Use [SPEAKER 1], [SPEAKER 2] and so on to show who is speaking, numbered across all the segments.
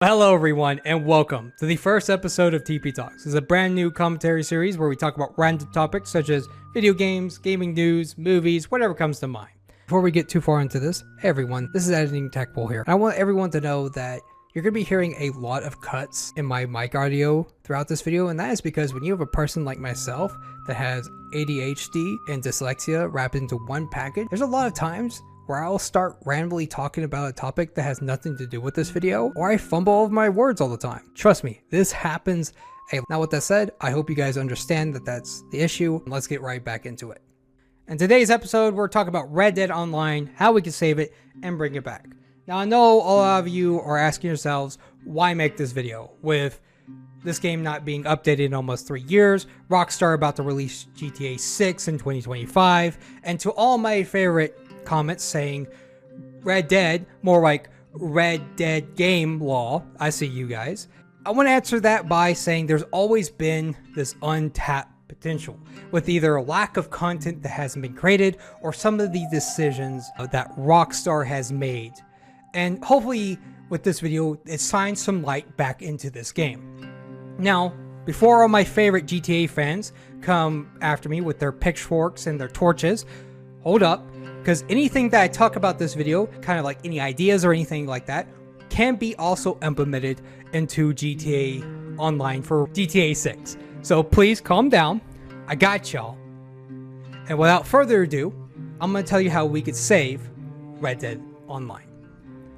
[SPEAKER 1] Hello everyone and welcome to the first episode of TP Talks. This is a brand new commentary series where we talk about random topics such as video games, gaming news, movies, whatever comes to mind. Before we get too far into this, hey everyone, this is Editing Tech Bull here. I want everyone to know that you're going to be hearing a lot of cuts in my mic audio throughout this video, and that is because when you have a person like myself that has ADHD and dyslexia wrapped into one package, there's a lot of times where I'll start randomly talking about a topic that has nothing to do with this video, or I fumble all of my words all the time. Trust me, this happens. Now with that said, I hope you guys understand that that's the issue. Let's get right back into it. In today's episode, we're talking about Red Dead Online, how we can save it and bring it back. Now I know a lot of you are asking yourselves, why make this video? With this game not being updated in almost 3 years, Rockstar about to release GTA 6 in 2025, and to all my favorite comments saying Red Dead, more like Red Dead game law. I see you guys. I want to answer that by saying there's always been this untapped potential with either a lack of content that hasn't been created or some of the decisions that Rockstar has made. And hopefully with this video, it shines some light back into this game. Now, before all my favorite GTA fans come after me with their pitchforks and their torches, hold up. Because anything that I talk about this video, kind of like any ideas or anything like that, can be also implemented into GTA Online for GTA 6. So please calm down. I got y'all. And without further ado, I'm going to tell you how we could save Red Dead Online.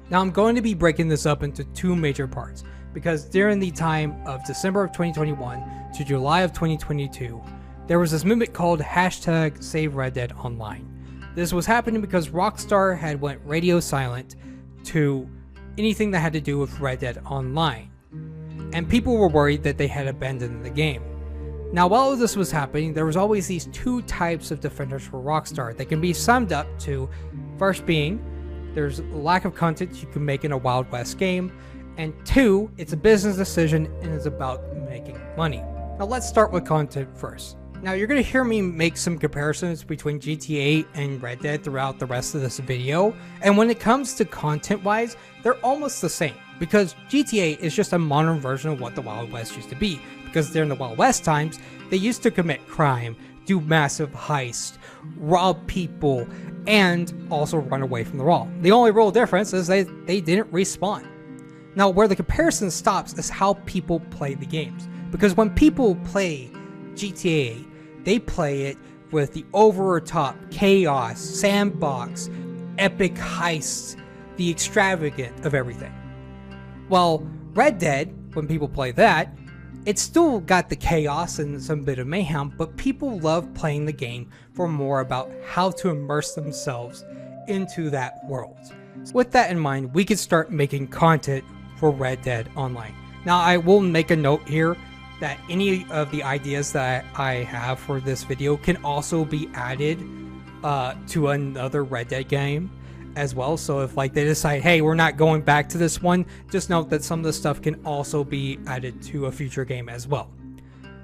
[SPEAKER 1] Now I'm going to be breaking this up into two major parts, because during the time of December of 2021 to July of 2022, there was this movement called #SaveRedDeadOnline. This was happening because Rockstar had went radio silent to anything that had to do with Red Dead Online, and people were worried that they had abandoned the game. Now while this was happening, there was always these two types of defenders for Rockstar. They can be summed up to, first being, there's a lack of content you can make in a Wild West game, and two, it's a business decision and it's about making money. Now let's start with content first. Now you're going to hear me make some comparisons between GTA and Red Dead throughout the rest of this video, and when it comes to content wise, they're almost the same, because GTA is just a modern version of what the Wild West used to be, because during the Wild West times, they used to commit crime, do massive heists, rob people, and also run away from the law. The only real difference is they didn't respawn. Now where the comparison stops is how people play the games, because when people play GTA, they play it with the over-the-top chaos, sandbox, epic heists, the extravagant of everything. Well, Red Dead, when people play that, it's still got the chaos and some bit of mayhem, but people love playing the game for more about how to immerse themselves into that world. So with that in mind, we can start making content for Red Dead Online. Now, I will make a note here that any of the ideas that I have for this video can also be added to another Red Dead game as well. So if like they decide, hey, we're not going back to this one, just note that some of the stuff can also be added to a future game as well.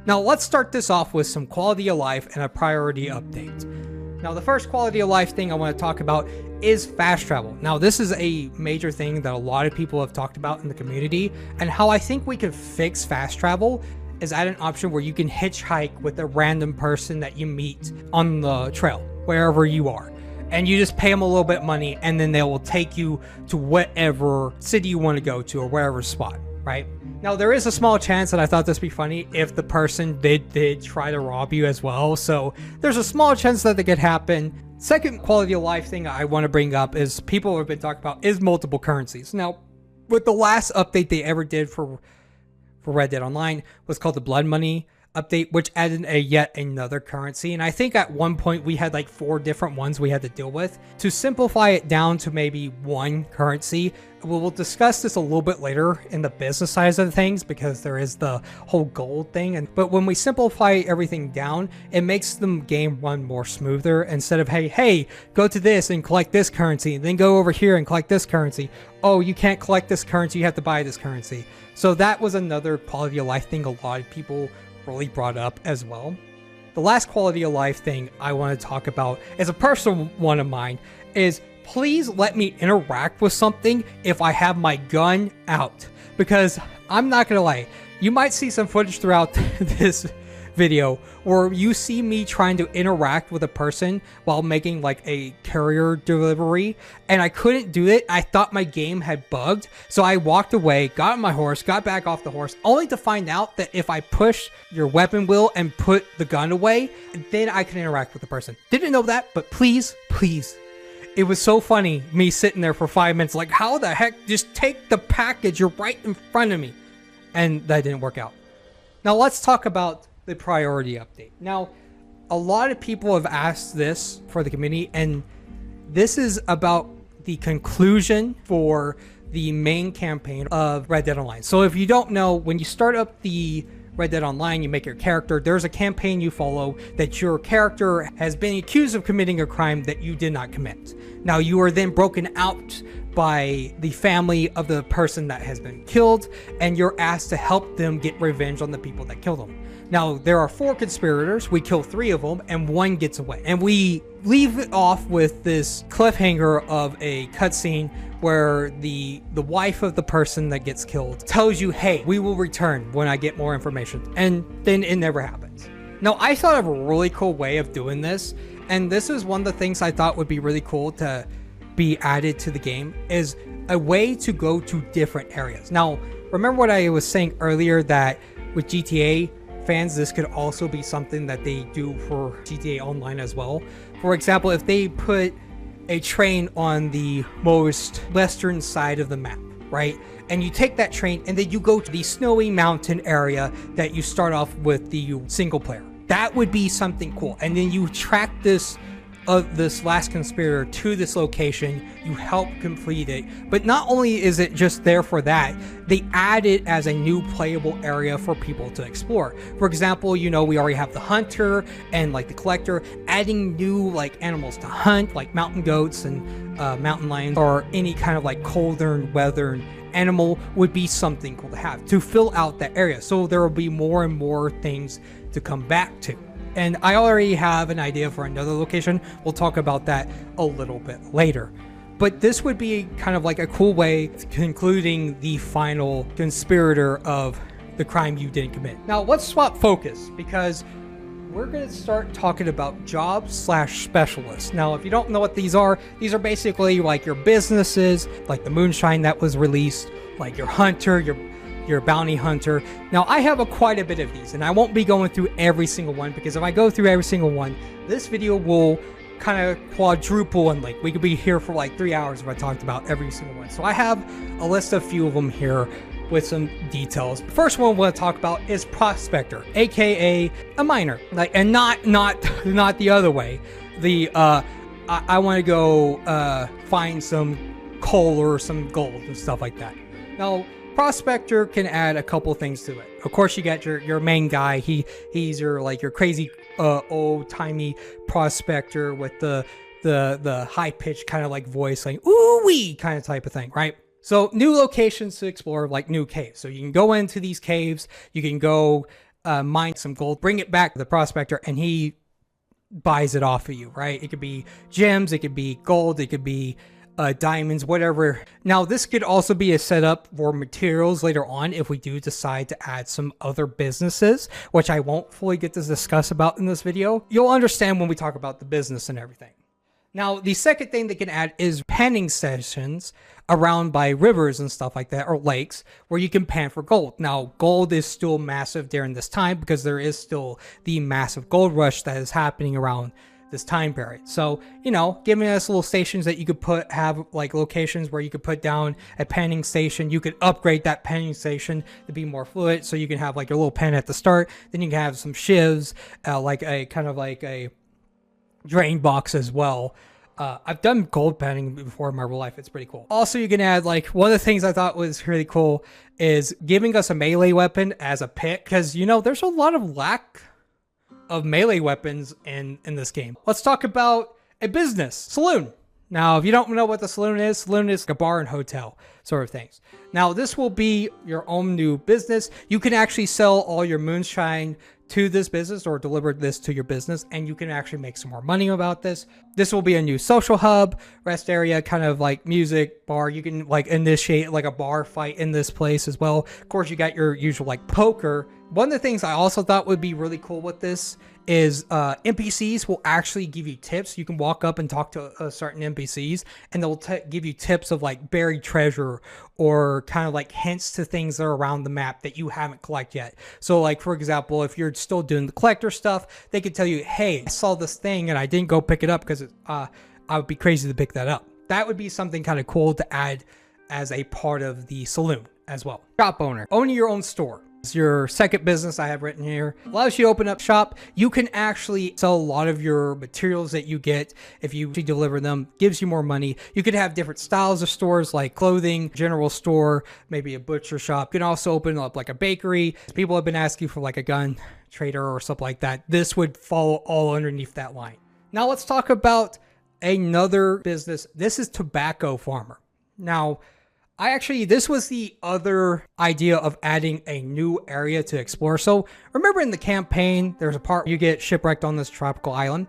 [SPEAKER 1] Now let's start this off with some quality of life and a priority update. Now the first quality of life thing I want to talk about is fast travel. Now this is a major thing that a lot of people have talked about in the community, and how I think we could fix fast travel is add an option where you can hitchhike with a random person that you meet on the trail, wherever you are. And you just pay them a little bit of money, and then they will take you to whatever city you want to go to or wherever spot, right? Now, there is a small chance that I thought this would be funny if the person did try to rob you as well. So there's a small chance that could happen. Second quality of life thing I want to bring up is people have been talking about is multiple currencies. Now, with the last update they ever did for Red Dead Online was called the Blood Money update, which added yet another currency, and I think at one point we had like 4 different ones we had to deal with. To simplify it down to maybe one currency, we'll discuss this a little bit later in the business side of things, because there is the whole gold thing, but when we simplify everything down, it makes the game run more smoother. Instead of hey, go to this and collect this currency, and then go over here and collect this currency. Oh, you can't collect this currency, you have to buy this currency. So that was another quality of life thing a lot of people really brought up as well. The last quality of life thing I want to talk about is a personal one of mine, is please let me interact with something if I have my gun out. Because I'm not gonna lie, you might see some footage throughout this video where you see me trying to interact with a person while making like a carrier delivery, and I couldn't do it. I thought my game had bugged, so I walked away, got on my horse, got back off the horse, only to find out that if I push your weapon wheel and put the gun away, then I can interact with the person. Didn't know that, but please. It was so funny, me sitting there for 5 minutes like, how the heck, just take the package, you're right in front of me. And that didn't work out. Now let's talk about the priority update. Now, a lot of people have asked this for the community, and this is about the conclusion for the main campaign of Red Dead Online. So if you don't know, when you start up the Red Dead Online, you make your character, there's a campaign you follow that your character has been accused of committing a crime that you did not commit. Now you are then broken out by the family of the person that has been killed, and you're asked to help them get revenge on the people that killed them. Now, there are 4 conspirators, we kill 3 of them, and 1 gets away. And we leave it off with this cliffhanger of a cutscene where the wife of the person that gets killed tells you, hey, we will return when I get more information. And then it never happens. Now, I thought of a really cool way of doing this, and this is one of the things I thought would be really cool to be added to the game, is a way to go to different areas. Now, remember what I was saying earlier, that with GTA fans, this could also be something that they do for GTA Online as well. For example, if they put a train on the most western side of the map, right? And you take that train and then you go to the snowy mountain area that you start off with the single player. That would be something cool. And then you track this last conspirator to this location, you help complete it. But not only is it just there for that, they add it as a new playable area for people to explore. For example, you know, we already have the hunter and like the collector. Adding new like animals to hunt, like mountain goats and mountain lions, or any kind of like colder weather animal would be something cool to have to fill out that area. So there will be more and more things to come back to. And I already have an idea for another location. We'll talk about that a little bit later. But this would be kind of like a cool way of concluding the final conspirator of the crime you didn't commit. Now let's swap focus, because we're going to start talking about jobs/specialists. Now, if you don't know what these are basically like your businesses, like the moonshine that was released, like your hunter, your bounty hunter. Now, I have quite a bit of these, and I won't be going through every single one, because if I go through every single one, this video will kind of quadruple, and like we could be here for like 3 hours if I talked about every single one. So I have a list of few of them here with some details. The first one I want to talk about is prospector, aka a miner, like, and not the other way. I want to go find some coal or some gold and stuff like that. Now, prospector can add a couple things to it. Of course, you got your main guy. He's your crazy old-timey prospector with the high-pitched kind of like voice, like ooh-wee kind of type of thing, right? So new locations to explore, like new caves. So you can go into these caves, you can go mine some gold, bring it back to the prospector, and he buys it off of you, right? It could be gems, it could be gold, it could be diamonds, whatever. Now, this could also be a setup for materials later on if we do decide to add some other businesses, which I won't fully get to discuss about in this video. You'll understand when we talk about the business and everything. Now, the second thing they can add is panning sessions around by rivers and stuff like that, or lakes, where you can pan for gold. Now, gold is still massive during this time because there is still the massive gold rush that is happening around this time period. So, you know, giving us little stations that you could have like locations where you could put down a panning station. You could upgrade that panning station to be more fluid, so you can have like a little pen at the start, then you can have some shivs, like a kind of like a drain box as well. I've done gold panning before in my real life. It's pretty cool. Also, you can add, like, one of the things I thought was really cool is giving us a melee weapon as a pick, because, you know, there's a lot of lack of melee weapons in this game. Let's talk about a business, saloon. Now, if you don't know what the saloon is like a bar and hotel sort of things. Now, this will be your own new business. You can actually sell all your moonshine to this business or deliver this to your business, and you can actually make some more money about this. This will be a new social hub, rest area, kind of like music bar. You can like initiate like a bar fight in this place as well. Of course, you got your usual like poker. One of the things I also thought would be really cool with this is NPCs will actually give you tips. You can walk up and talk to certain NPCs, and they'll give you tips of like buried treasure or kind of like hints to things that are around the map that you haven't collected yet. So like, for example, if you're still doing the collector stuff, they could tell you, hey, I saw this thing and I didn't go pick it up because I would be crazy to pick that up. That would be something kind of cool to add as a part of the saloon as well. Shop owner, owning your own store. Your second business I have written here allows you to open up shop. You can actually sell a lot of your materials that you get if you deliver them, gives you more money. You could have different styles of stores like clothing, general store, maybe a butcher shop. You can also open up like a bakery. People have been asking for like a gun trader or something like that. This would fall all underneath that line. Now let's talk about another business. This is tobacco farmer. Now, this was the other idea of adding a new area to explore. So remember in the campaign, there's a part where you get shipwrecked on this tropical island.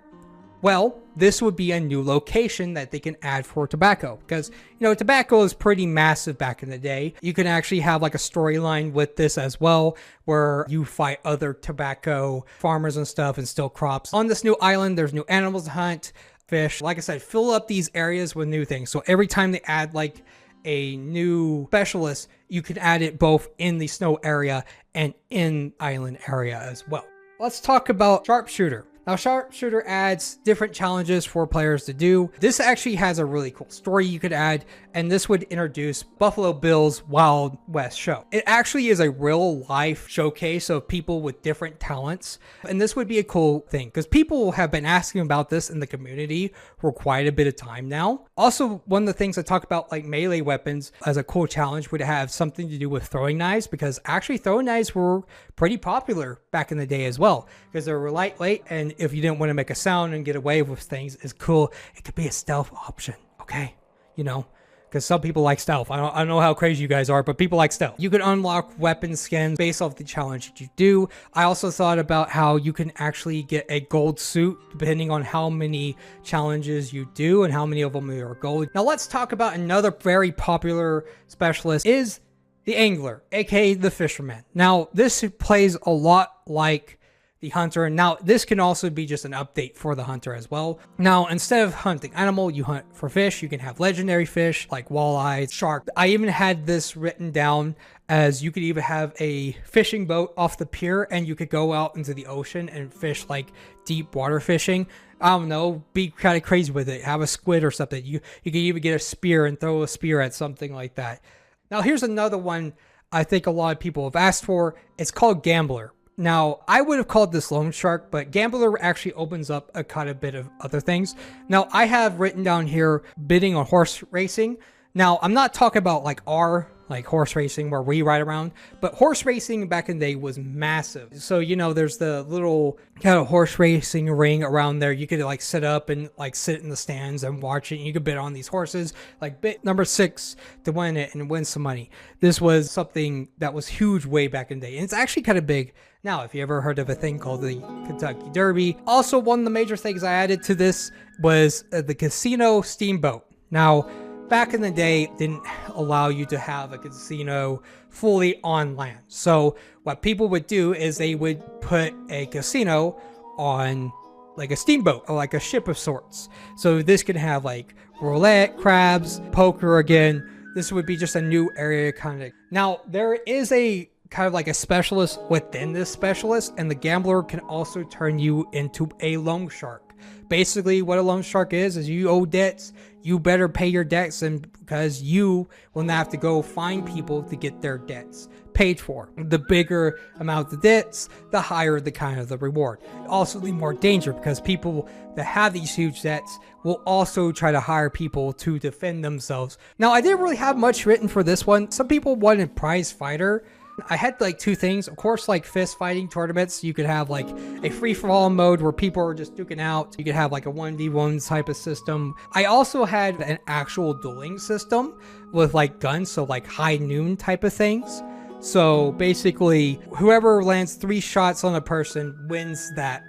[SPEAKER 1] Well, this would be a new location that they can add for tobacco because, you know, tobacco is pretty massive back in the day. You can actually have like a storyline with this as well, where you fight other tobacco farmers and stuff and steal crops. On this new island, there's new animals to hunt, fish. Like I said, fill up these areas with new things. So every time they add like a new specialist, you can add it both in the snow area and in island area as well. Let's talk about sharpshooter. Now, sharpshooter adds different challenges for players to do. This actually has a really cool story you could add, and this would introduce Buffalo Bill's Wild West show. It actually is a real life showcase of people with different talents, and this would be a cool thing because people have been asking about this in the community for quite a bit of time now. Also, one of the things I talk about, like melee weapons as a cool challenge, would have something to do with throwing knives, because actually throwing knives were pretty popular back in the day as well because they were lightweight, and if you didn't want to make a sound and get away with things, is cool. It could be a stealth option, okay? You know, because some people like stealth. I don't know how crazy you guys are, but people like stealth. You can unlock weapon skins based off the challenge that you do. I also thought about how you can actually get a gold suit depending on how many challenges you do and how many of them are gold. Now let's talk about another very popular specialist is the angler, aka the fisherman. Now this plays a lot like the hunter, and now this can also be just an update for the hunter as well. Now instead of hunting animal, you hunt for fish. You can have legendary fish like walleye, shark. I even had this written down as you could even have a fishing boat off the pier and you could go out into the ocean and fish like deep water fishing. I don't know, be kind of crazy with it. Have a squid or something. You could even get a spear and throw a spear at something like that. Now here's another one I think a lot of people have asked for. It's called Gambler. Now, I would have called this Loan Shark, but Gambler actually opens up a kind of bit of other things. Now, I have written down here bidding on horse racing. Now, I'm not talking about like horse racing where we ride around, but horse racing back in the day was massive. So, you know, there's the little kind of horse racing ring around there. You could like sit up and like sit in the stands and watch it. And you could bid on these horses, like bid number 6 to win it and win some money. This was something that was huge way back in the day. And it's actually kind of big now, if you ever heard of a thing called the Kentucky Derby. Also, one of the major things I added to this was the casino steamboat. Now, back in the day, didn't allow you to have a casino fully on land. So what people would do is they would put a casino on like a steamboat or like a ship of sorts. So this could have like roulette, crabs, poker again. This would be just a new area kind of. Now, there is a kind of like a specialist within this specialist, and the Gambler can also turn you into a loan shark. Basically, what a loan shark is you owe debts, you better pay your debts, and because you will not have to go find people to get their debts paid for. The bigger amount of debts, the higher the kind of the reward. Also the more danger, because people that have these huge debts will also try to hire people to defend themselves. Now, I didn't really have much written for this one. Some people wanted prize fighter. I had like 2 things. Of course, like fist fighting tournaments. You could have like a free-for-all mode where people are just duking out. You could have like a 1v1 type of system. I also had an actual dueling system with like guns, so like high noon type of things. So basically, whoever lands 3 shots on a person wins that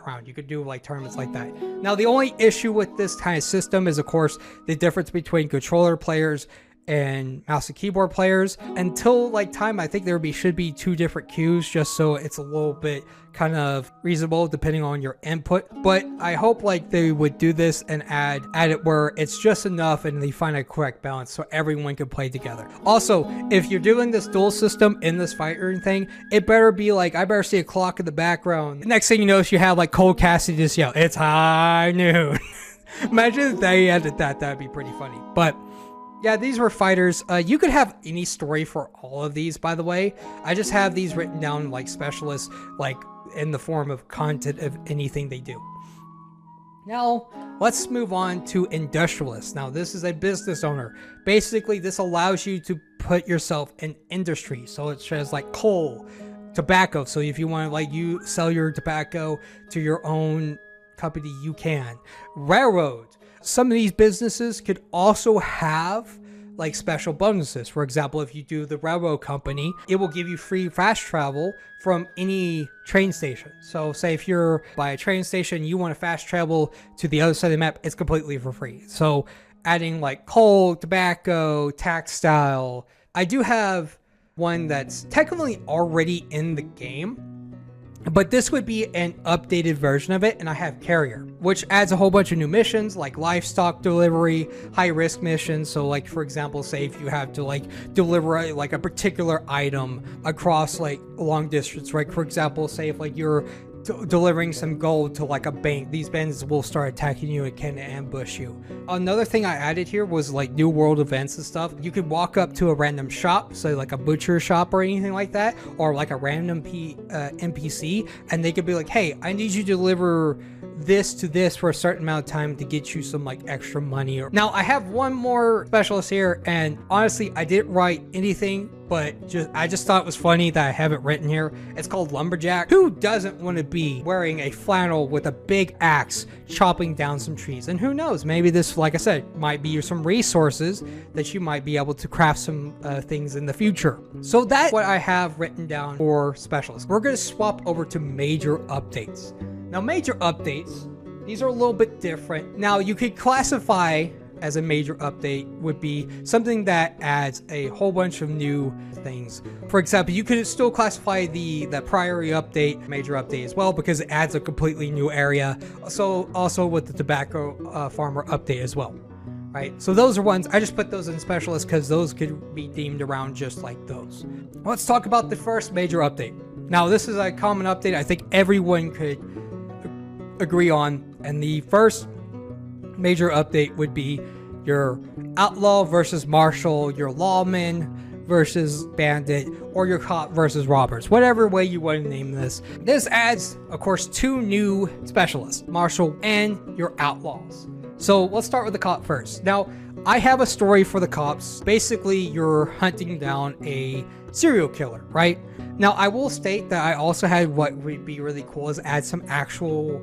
[SPEAKER 1] round. You could do like tournaments like that. Now, the only issue with this kind of system is, of course, the difference between controller players and mouse and keyboard players. Until like time, I think should be 2 different queues, just so it's a little bit kind of reasonable depending on your input. But I hope like they would do this and add it where it's just enough and they find a correct balance so everyone can play together. Also, if you're doing this duel system in this fighter thing, it better be like, I better see a clock in the background. The next thing you know is you have like Cole Cassidy just yell, "It's high noon." Imagine if they added that. That'd be pretty funny. But yeah, these were fighters. You could have any story for all of these, by the way. I just have these written down like specialists, like in the form of content of anything they do. Now, let's move on to industrialists. Now, this is a business owner. Basically, this allows you to put yourself in industry. So it says like coal, tobacco. So if you want to like you sell your tobacco to your own company, you can. Railroad. Some of these businesses could also have like special bonuses. For example, if you do the railroad company, it will give you free fast travel from any train station. So say if you're by a train station, you want to fast travel to the other side of the map, it's completely for free. So adding like coal, tobacco, textile. I do have one that's technically already in the game, but this would be an updated version of it, and I have Carrier, which adds a whole bunch of new missions like livestock delivery, high risk missions. So like, for example, say if you have to like deliver like a particular item across like long distance, right? For example, say if like you're delivering some gold to like a bank, these bandits will start attacking you and can ambush you. Another thing I added here was like new world events and stuff. You could walk up to a random shop, say like a butcher shop or anything like that, or like a random NPC, and they could be like, "Hey, I need you to deliver this to this for a certain amount of time to get you some like extra money." Now I have one more specialist here, and honestly I didn't write anything, but I just thought it was funny that I have it written here. It's called Lumberjack. Who doesn't want to be wearing a flannel with a big axe chopping down some trees? And who knows, maybe this, like I said, might be some resources that you might be able to craft some things in the future. So that's what I have written down for specialists. We're going to swap over to major updates. Now, major updates, these are a little bit different. Now, you could classify as a major update would be something that adds a whole bunch of new things. For example, you could still classify the priority update major update as well, because it adds a completely new area. So also with the tobacco farmer update as well, right? So those are ones, I just put those in specialists because those could be deemed around just like those. Let's talk about the first major update. Now, this is a common update I think everyone could agree on, and the first major update would be your outlaw versus marshal, your lawman versus bandit, or your cop versus robbers, whatever way you want to name this. This adds, of course, 2 new specialists, marshal and your outlaws. So let's start with the cop first. Now, I have a story for the cops. Basically, you're hunting down a serial killer, right? Now, I will state that I also had what would be really cool is add some actual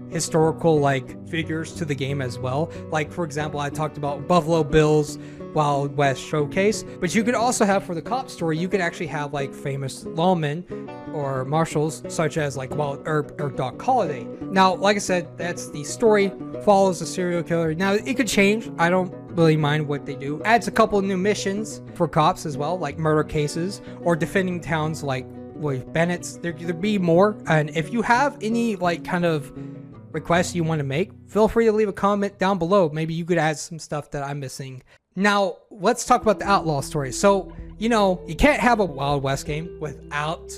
[SPEAKER 1] historical like figures to the game as well. Like, for example, I talked about Buffalo Bill's Wild West showcase, but you could also have, for the cop story, you could actually have like famous lawmen or marshals such as like Wild Earp or Doc Holliday. Now, like I said, that's the story, follows the serial killer. Now, it could change. I don't really mind what they do. Adds a couple new missions for cops as well, like murder cases or defending towns like with Bennett's. There'd be more. And if you have any like kind of requests you want to make, feel free to leave a comment down below. Maybe you could add some stuff that I'm missing. Now, let's talk about the outlaw story. So, you know, you can't have a Wild West game without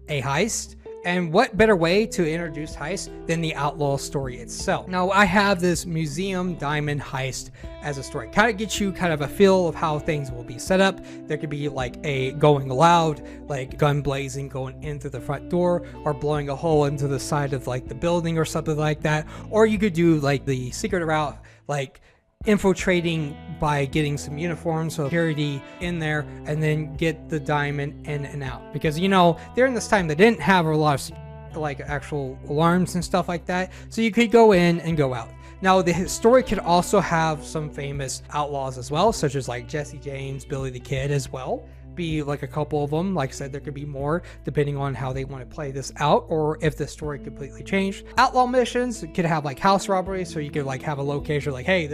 [SPEAKER 1] a heist. And what better way to introduce heist than the outlaw story itself? Now, I have this museum diamond heist as a story. Kind of gets you kind of a feel of how things will be set up. There could be like a going loud, like gun blazing going into the front door, or blowing a hole into the side of like the building or something like that. Or you could do like the secret route, like infiltrating by getting some uniforms, so security in there, and then get the diamond in and out. Because, you know, during this time they didn't have a lot of like actual alarms and stuff like that, so you could go in and go out. Now, the story could also have some famous outlaws as well, such as like Jesse James, Billy the Kid as well. be like a couple of them. Like I said, there could be more depending on how they want to play this out, or if the story completely changed. Outlaw missions could have like house robbery, so you could like have a location like, hey,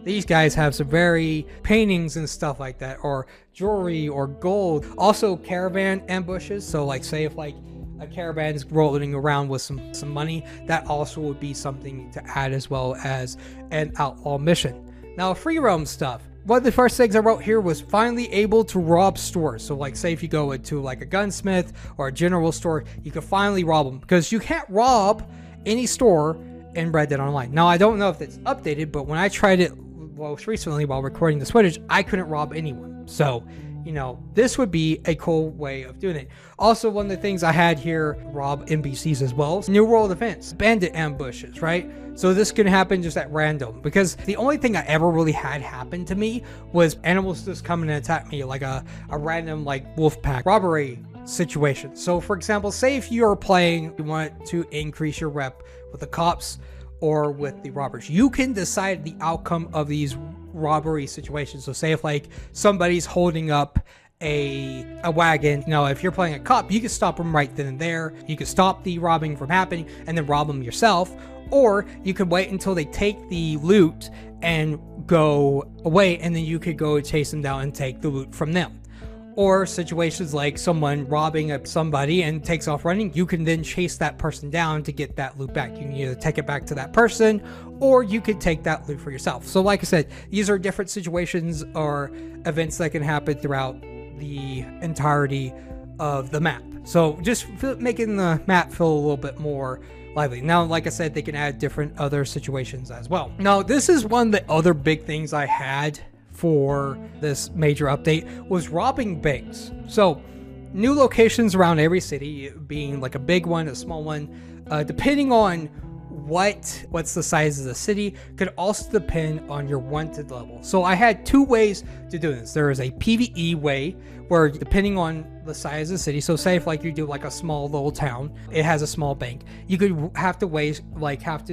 [SPEAKER 1] these guys have some very paintings and stuff like that, or jewelry or gold. Also caravan ambushes, so like say if like a caravan is rolling around with some money, that also would be something to add as well as an outlaw mission. Now free roam stuff. One of the first things I wrote here was finally able to rob stores. So like say if you go into like a gunsmith or a general store, you can finally rob them, because you can't rob any store in Red Dead Online. Now I don't know if it's updated, but when I tried it most recently while recording this footage, I couldn't rob anyone. So, you know, this would be a cool way of doing it. Also, one of the things I had here, rob NPCs as well. New World events, bandit ambushes, right? So this can happen just at random, because the only thing I ever really had happen to me was animals just come and attack me, like a random like wolf pack robbery situation. So for example, say if you're playing, you want to increase your rep with the cops or with the robbers, you can decide the outcome of these robbery situations. So say if like somebody's holding up a wagon, you know, if you're playing a cop, you can stop them right then and there. You can stop the robbing from happening and then rob them yourself, or you could wait until they take the loot and go away, and then you could go chase them down and take the loot from them. Or situations like someone robbing somebody and takes off running, you can then chase that person down to get that loot back. You can either take it back to that person, or you could take that loot for yourself. So like I said, these are different situations or events that can happen throughout the entirety of the map. So just making the map feel a little bit more lively. Now, like I said, they can add different other situations as well. Now, this is one of the other big things I had for this major update, was robbing banks. So new locations around every city, being like a big one, a small one, depending on what's the size of the city, could also depend on your wanted level. So I had two ways to do this. There is a PvE way, where depending on the size of the city, so say if like you do like a small little town, it has a small bank, you could have to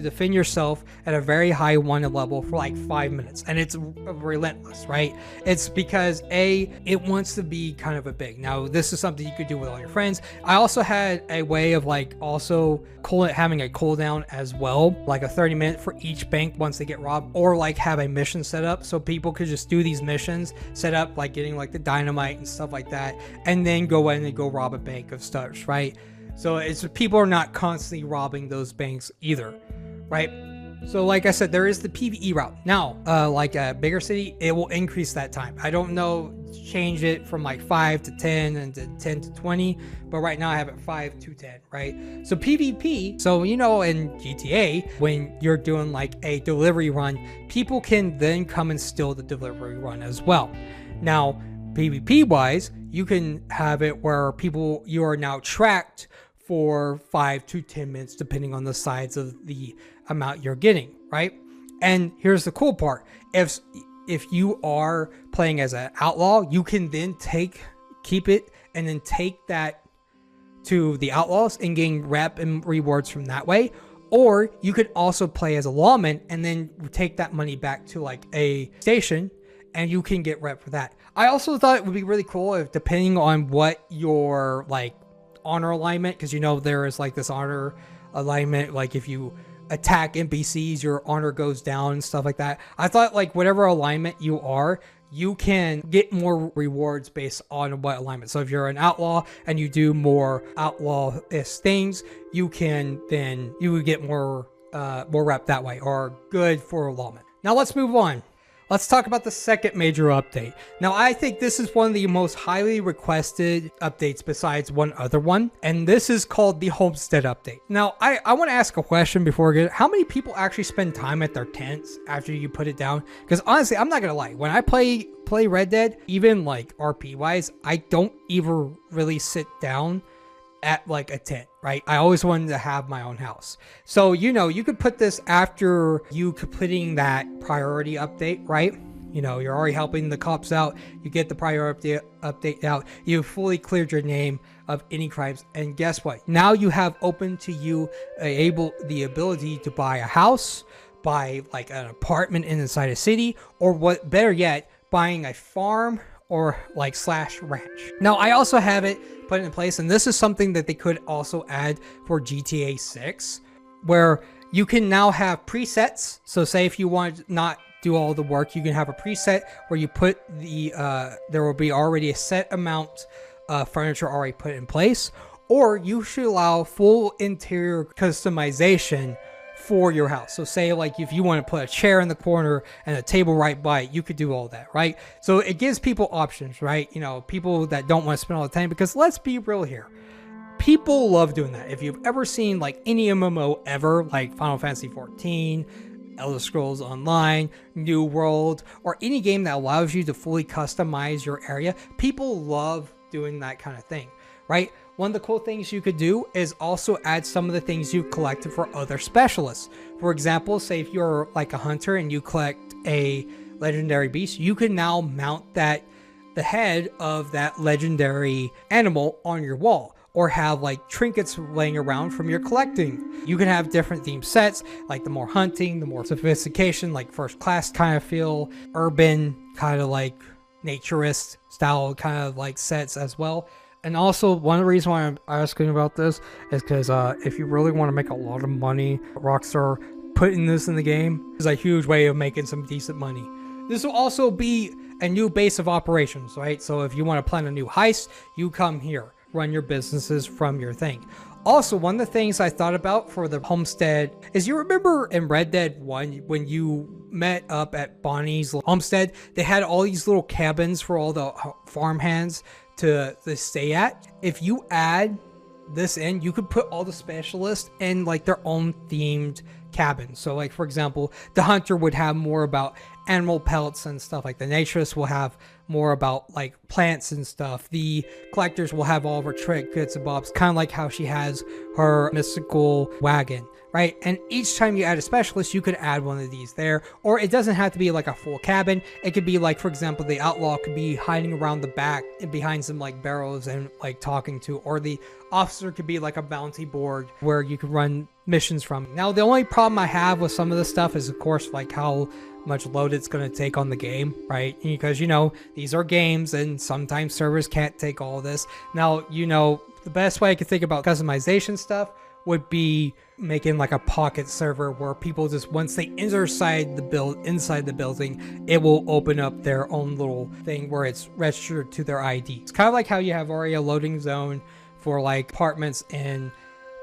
[SPEAKER 1] defend yourself at a very high wanted level for like 5 minutes, and it's relentless, right? It's because it wants to be kind of a big. Now this is something you could do with all your friends. I also had a way of like also having a cooldown as well, like a 30-minute for each bank once they get robbed, or like have a mission set up so people could just do these missions, set up like getting like the dynamite and stuff like that, and then go in and go rob a bank of stuff, right? So it's people are not constantly robbing those banks either, right? So like I said, there is the PvE route. Now, like a bigger city, it will increase that time. I don't know, change it from like 5 to 10 and then 10 to 20, but right now I have it 5 to 10, right? So PvP, so you know in GTA, when you're doing like a delivery run, people can then come and steal the delivery run as well. Now, PvP wise, you can have it where you are now tracked for 5 to 10 minutes, depending on the size of the amount you're getting, right? And here's the cool part. If you are playing as an outlaw, you can then keep it and then take that to the outlaws and gain rep and rewards from that way. Or you could also play as a lawman and then take that money back to like a station, and you can get rep for that. I also thought it would be really cool if, depending on what your like honor alignment, because you know there is like this honor alignment, like if you attack NPCs, your honor goes down and stuff like that. I thought like whatever alignment you are, you can get more rewards based on what alignment. So if you're an outlaw and you do more outlaw-ish things, you would get more rep that way, or good for a lawman. Now let's move on. Let's talk about the second major update. Now, I think this is one of the most highly requested updates besides one other one, and this is called the Homestead update. Now, I want to ask a question before we get it. How many people actually spend time at their tents after you put it down? Because honestly, I'm not gonna lie, when I play Red Dead, even like RP wise, I don't even really sit down at like a tent, right? I always wanted to have my own house. So, you know, you could put this after you completing that priority update, right? You know, you're already helping the cops out. You get the priority update out. You've fully cleared your name of any crimes. And guess what? Now you have open to you the ability to buy a house, buy like an apartment inside a city, or what better yet, buying a farm or like /ranch. Now I also have it put in place, and this is something that they could also add for GTA 6, where you can now have presets. So say if you want to not do all the work, you can have a preset where you put the there will be already a set amount of furniture already put in place, or you should allow full interior customization for your house. So say like if you want to put a chair in the corner and a table right by it, you could do all that, right? So it gives people options, right? You know, people that don't want to spend all the time, because let's be real here, people love doing that. If you've ever seen like any MMO ever, like Final Fantasy 14, Elder Scrolls Online, New World, or any game that allows you to fully customize your area, people love doing that kind of thing, right? One of the cool things you could do is also add some of the things you've collected for other specialists. For example, say if you're like a hunter and you collect a legendary beast, you can now mount the head of that legendary animal on your wall, or have like trinkets laying around from your collecting. You can have different theme sets, like the more hunting, the more sophistication, like first class kind of feel, urban kind of like naturist style kind of like sets as well. And also, one of the reasons why I'm asking about this is because if you really want to make a lot of money, Rockstar putting this in the game is a huge way of making some decent money. This will also be a new base of operations, right? So if you want to plan a new heist, you come here, run your businesses from your thing. Also, one of the things I thought about for the homestead is, you remember in Red Dead 1 when you met up at Bonnie's homestead, they had all these little cabins for all the farmhands to stay at. If you add this in, you could put all the specialists in like their own themed cabin. So like, for example, the hunter would have more about animal pelts and stuff, like the naturist will have more about like plants and stuff. The collectors will have all of her trinkets and bobs, kind of like how she has her mystical wagon, right? And each time you add a specialist, you could add one of these there, or it doesn't have to be like a full cabin. It could be like, for example, the outlaw could be hiding around the back and behind some like barrels and like talking to, or the officer could be like a bounty board where you could run missions from. Now, the only problem I have with some of this stuff is, of course, like how much load it's going to take on the game, right? Because, you know, these are games and sometimes servers can't take all this. Now, you know, the best way I could think about customization stuff would be making like a pocket server where people just, once they enter inside the building, it will open up their own little thing where it's registered to their ID. It's kind of like how you have already a loading zone for like apartments in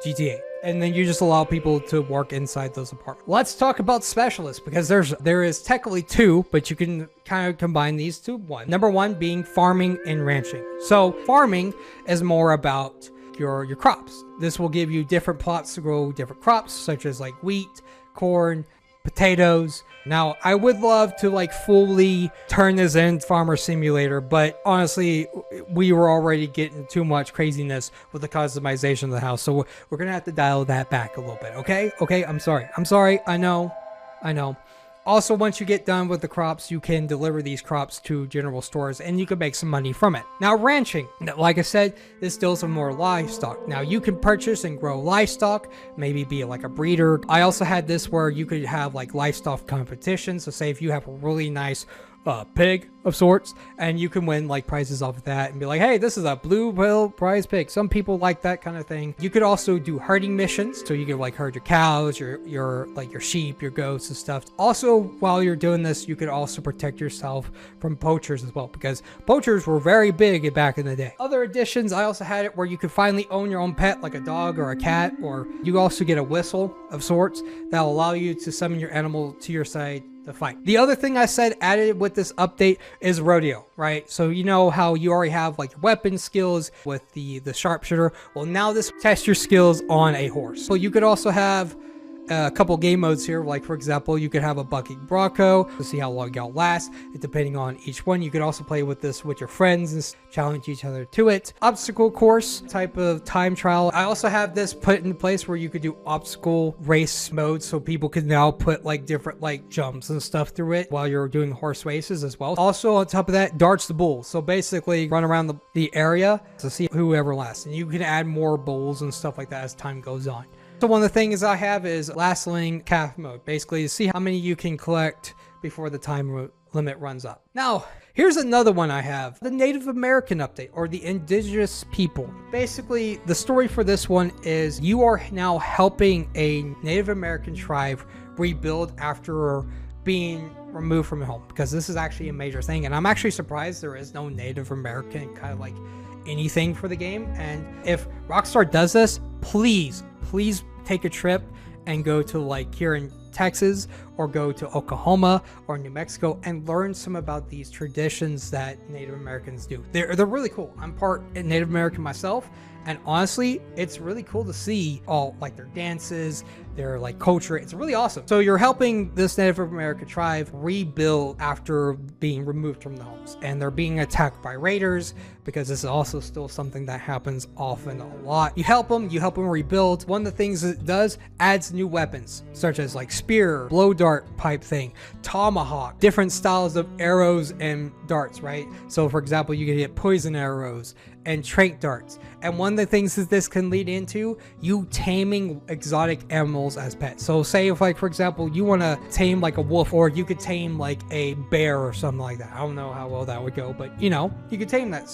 [SPEAKER 1] GTA, and then you just allow people to work inside those apartments. Let's talk about specialists, because there is technically two, but you can kind of combine these to one. Number one being farming and ranching. So farming is more about your crops. This will give you different plots to grow different crops, such as like wheat, corn, potatoes. Now, I would love to like fully turn this into Farmer Simulator, but honestly, we were already getting too much craziness with the customization of the house, so we're gonna have to dial that back a little bit, okay? Okay, I'm sorry, I know. Also, once you get done with the crops, you can deliver these crops to general stores and you can make some money from it. Now, ranching. Like I said, this deals with more livestock. Now, you can purchase and grow livestock, maybe be like a breeder. I also had this where you could have like livestock competitions. So say if you have a really nice pig of sorts, and you can win like prizes off of that and be like, hey, this is a blue pill prize pig. Some people like that kind of thing. You could also do herding missions, so you could like herd your cows, your sheep, your goats and stuff. Also, while you're doing this, you could also protect yourself from poachers as well, because poachers were very big back in the day. Other additions, I also had it where you could finally own your own pet, like a dog or a cat, or you also get a whistle of sorts that'll allow you to summon your animal to your side to fight. The other thing I said added with this update is rodeo, right? So you know how you already have like your weapon skills with the sharpshooter. Well, now this tests your skills on a horse. So you could also have a couple game modes here, like for example, you could have a bucking bronco to see how long y'all last. Depending on each one, you could also play with this with your friends and challenge each other to it. Obstacle course type of time trial. I also have this put in place where you could do obstacle race mode, so people can now put like different like jumps and stuff through it while you're doing horse races as well. Also on top of that, darts the bull. So basically run around the area to see whoever lasts, and you can add more bulls and stuff like that as time goes on. So one of the things I have is lastling calf mode, basically to see how many you can collect before the time limit runs up. Now, Here's another one I have. The Native American update, or the indigenous people. Basically, the story for this one is you are now helping a Native American tribe rebuild after being removed from home, because this is actually a major thing, and I'm actually surprised there is no Native American kind of like anything for the game. And if Rockstar does this, please take a trip and go to like here in Texas or go to Oklahoma or New Mexico and learn some about these traditions that Native Americans do. They're really cool. I'm part Native American myself, and honestly, it's really cool to see all like their dances, their like culture. It's really awesome. So you're helping this Native American tribe rebuild after being removed from the homes, and they're being attacked by raiders, because this is also still something that happens often a lot. You help them rebuild. One of the things it does, adds new weapons, such as like spear, blow dart type thing, tomahawk, different styles of arrows and darts, right? So for example, you can get poison arrows and trait darts. And one of the things that this can lead into, you taming exotic animals as pets. So say if like, for example, you want to tame like a wolf, or you could tame like a bear or something like that. I don't know how well that would go, but you know, you could tame that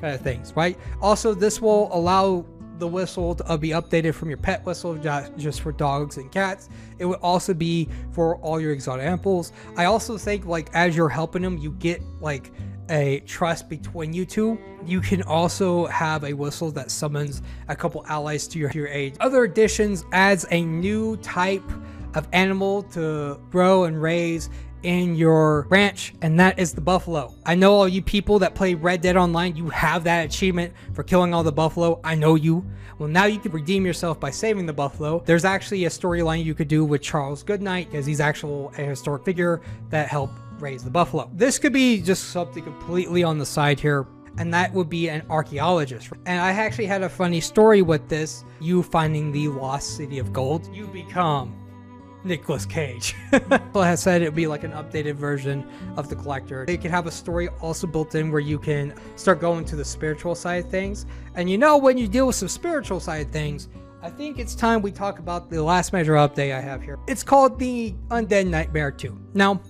[SPEAKER 1] kind of things, right? Also, this will allow the whistle to be updated from your pet whistle, just for dogs and cats. It would also be for all your exotic animals. I also think like as you're helping them, you get like a trust between you two. You can also have a whistle that summons a couple allies to your aid. Other additions adds a new type of animal to grow and raise in your ranch, and that is the buffalo. I know all you people that play Red Dead Online, you have that achievement for killing all the buffalo. I know you. Well, now you can redeem yourself by saving the buffalo. There's actually a storyline you could do with Charles Goodnight, because he's actually a historic figure that helped raise the buffalo. This could be just something completely on the side here, and that would be an archaeologist. And I actually had a funny story with this. You finding the lost city of gold, you become Nicolas Cage. So I said it would be like an updated version of the collector. They can have a story also built in where you can start going to the spiritual side of things. And you know, when you deal with some spiritual side of things, I think it's time we talk about the last major update I have here. It's called the Undead Nightmare 2. Now,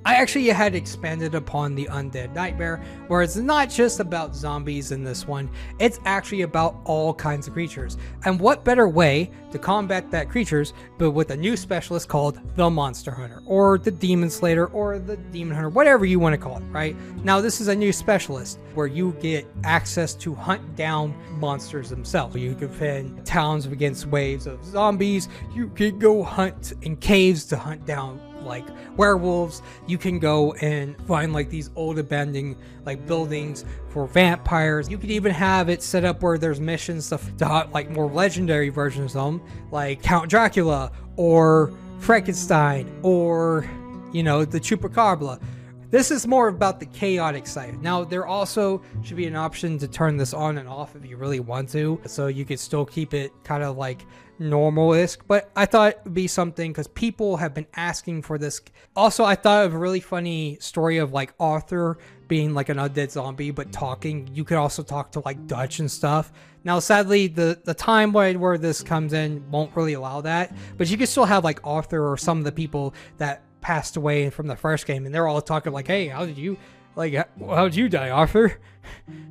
[SPEAKER 1] I actually had expanded upon the Undead Nightmare, where it's not just about zombies in this one, it's actually about all kinds of creatures. And what better way to combat that creatures but with a new specialist called the Monster Hunter, or the Demon Slayer, or the Demon Hunter, whatever you want to call it, right? Now this is a new specialist where you get access to hunt down monsters themselves. You can defend towns against waves of zombies, you can go hunt in caves to hunt down like werewolves, you can go and find like these old abandoned like buildings for vampires. You could even have it set up where there's missions to hunt like more legendary versions of them, like Count Dracula or Frankenstein, or you know, the Chupacabra. This is more about the chaotic side. Now, there also should be an option to turn this on and off if you really want to, so you could still keep it kind of like normal-esque, but I thought it would be something because people have been asking for this. Also, I thought of a really funny story of like Arthur being like an undead zombie, but talking. You could also talk to like Dutch and stuff. Now, sadly, the time where this comes in won't really allow that, but you can still have like Arthur or some of the people that passed away from the first game, and they're all talking like, hey, how did you die, Arthur?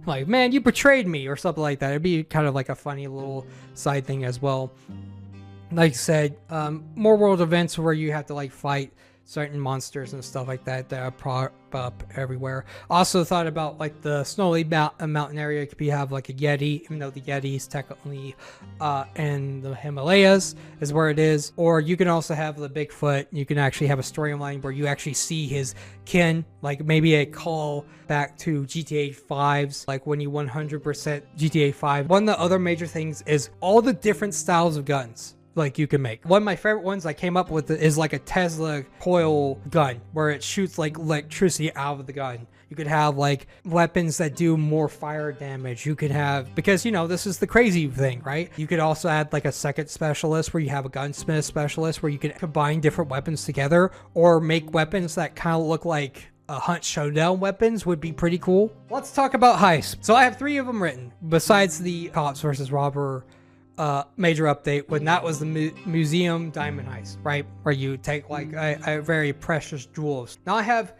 [SPEAKER 1] Like, man, you betrayed me, or something like that. It'd be kind of like a funny little side thing as well. Like I said, more world events where you have to like fight certain monsters and stuff like that that prop up everywhere. Also thought about like the snowy mountain area. Could be have like a Yeti, even though the Yeti is technically in the Himalayas is where it is. Or you can also have the Bigfoot. You can actually have a storyline where you actually see his kin, like maybe a call back to GTA 5's, like when you 100% GTA 5. One of the other major things is all the different styles of guns like you can make. One of my favorite ones I came up with is like a Tesla coil gun where it shoots like electricity out of the gun. You could have like weapons that do more fire damage. You could have, because you know, this is the crazy thing, right? You could also add like a second specialist where you have a gunsmith specialist where you can combine different weapons together, or make weapons that kind of look like hunt showdown weapons would be pretty cool. Let's talk about heists. So I have 3 of them written besides the cops versus robber major update, when that was the museum diamond heist, right, where you take like a very precious jewels. Now I have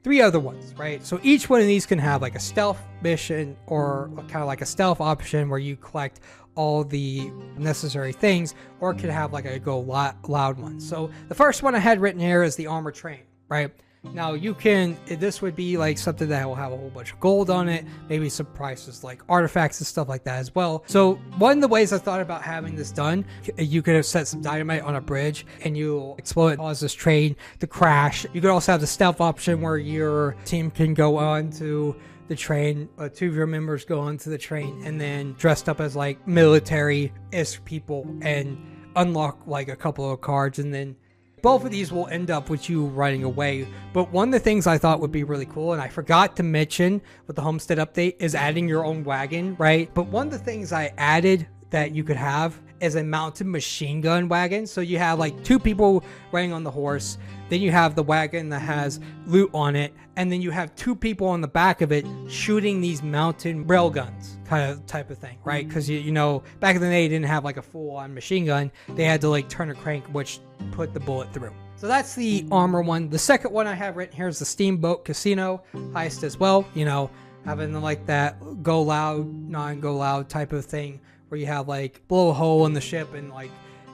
[SPEAKER 1] three other ones, right? So each one of these can have like a stealth mission or kind of like a stealth option where you collect all the necessary things, or it could have like a go loud one. So the first one I had written here is the armor train, right? Now this would be like something that will have a whole bunch of gold on it, maybe some prices like artifacts and stuff like that as well. So one of the ways I thought about having this done, you could have set some dynamite on a bridge and you'll explode it, cause this train to crash. You could also have the stealth option where your team can go on to the train, two of your members go onto the train and then dressed up as like military-ish people and unlock like a couple of cards, and then both of these will end up with you running away. But one of the things I thought would be really cool, and I forgot to mention with the Homestead update, is adding your own wagon, right? But one of the things I added that you could have is a mounted machine gun wagon. So you have like two people riding on the horse, then you have the wagon that has loot on it, and then you have two people on the back of it shooting these mounted rail guns type of thing, right? Because you know, back in the day, you didn't have like a full-on machine gun. They had to like turn a crank which put the bullet through. So that's the armor one. The second one I have written here is the Steamboat Casino heist as well. You know, having like that go loud, non-go loud type of thing where you have like blow a hole in the ship and like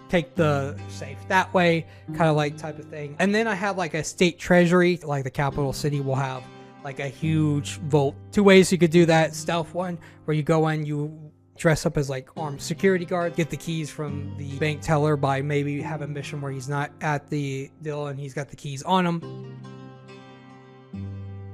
[SPEAKER 1] take the safe that way, kind of like type of thing. And then I have like a state treasury, like the capital city will have like a huge vault. Two ways you could do that. Stealth one, where you go in, you dress up as like armed security guard, get the keys from the bank teller by maybe have a mission where he's not at the deal and he's got the keys on him.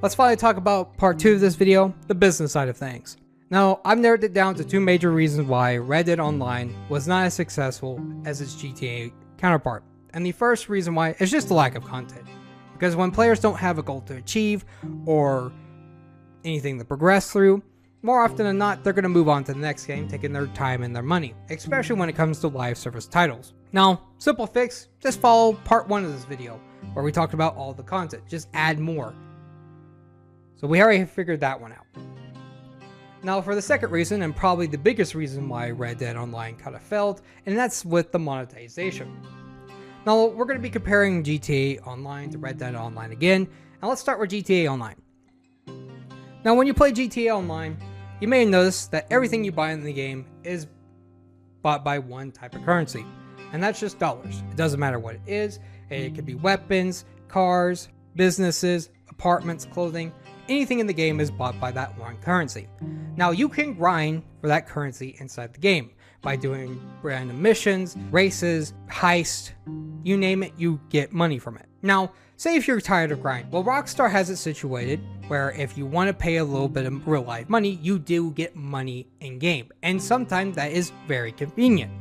[SPEAKER 1] Let's finally talk about part 2 of this video, the business side of things. Now, I've narrowed it down to 2 major reasons why Red Dead Online was not as successful as its GTA counterpart. And the first reason why is just the lack of content. Because when players don't have a goal to achieve or anything to progress through, more often than not, they're going to move on to the next game, taking their time and their money, especially when it comes to live service titles. Now, simple fix, just follow part 1 of this video, where we talked about all the content. Just add more. So we already figured that one out. Now for the second reason, and probably the biggest reason why Red Dead Online kind of failed, and that's with the monetization. Now we're going to be comparing GTA Online to Red Dead Online again, and let's start with GTA Online. Now when you play GTA Online, you may notice that everything you buy in the game is bought by one type of currency, and that's just dollars. It doesn't matter what it is. It could be weapons, cars, businesses, apartments, clothing. Anything in the game is bought by that one currency. Now you can grind for that currency inside the game by doing random missions, races, heists, you name it, you get money from it. Now, say if you're tired of grinding, well, Rockstar has it situated where if you want to pay a little bit of real life money, you do get money in game, and sometimes that is very convenient.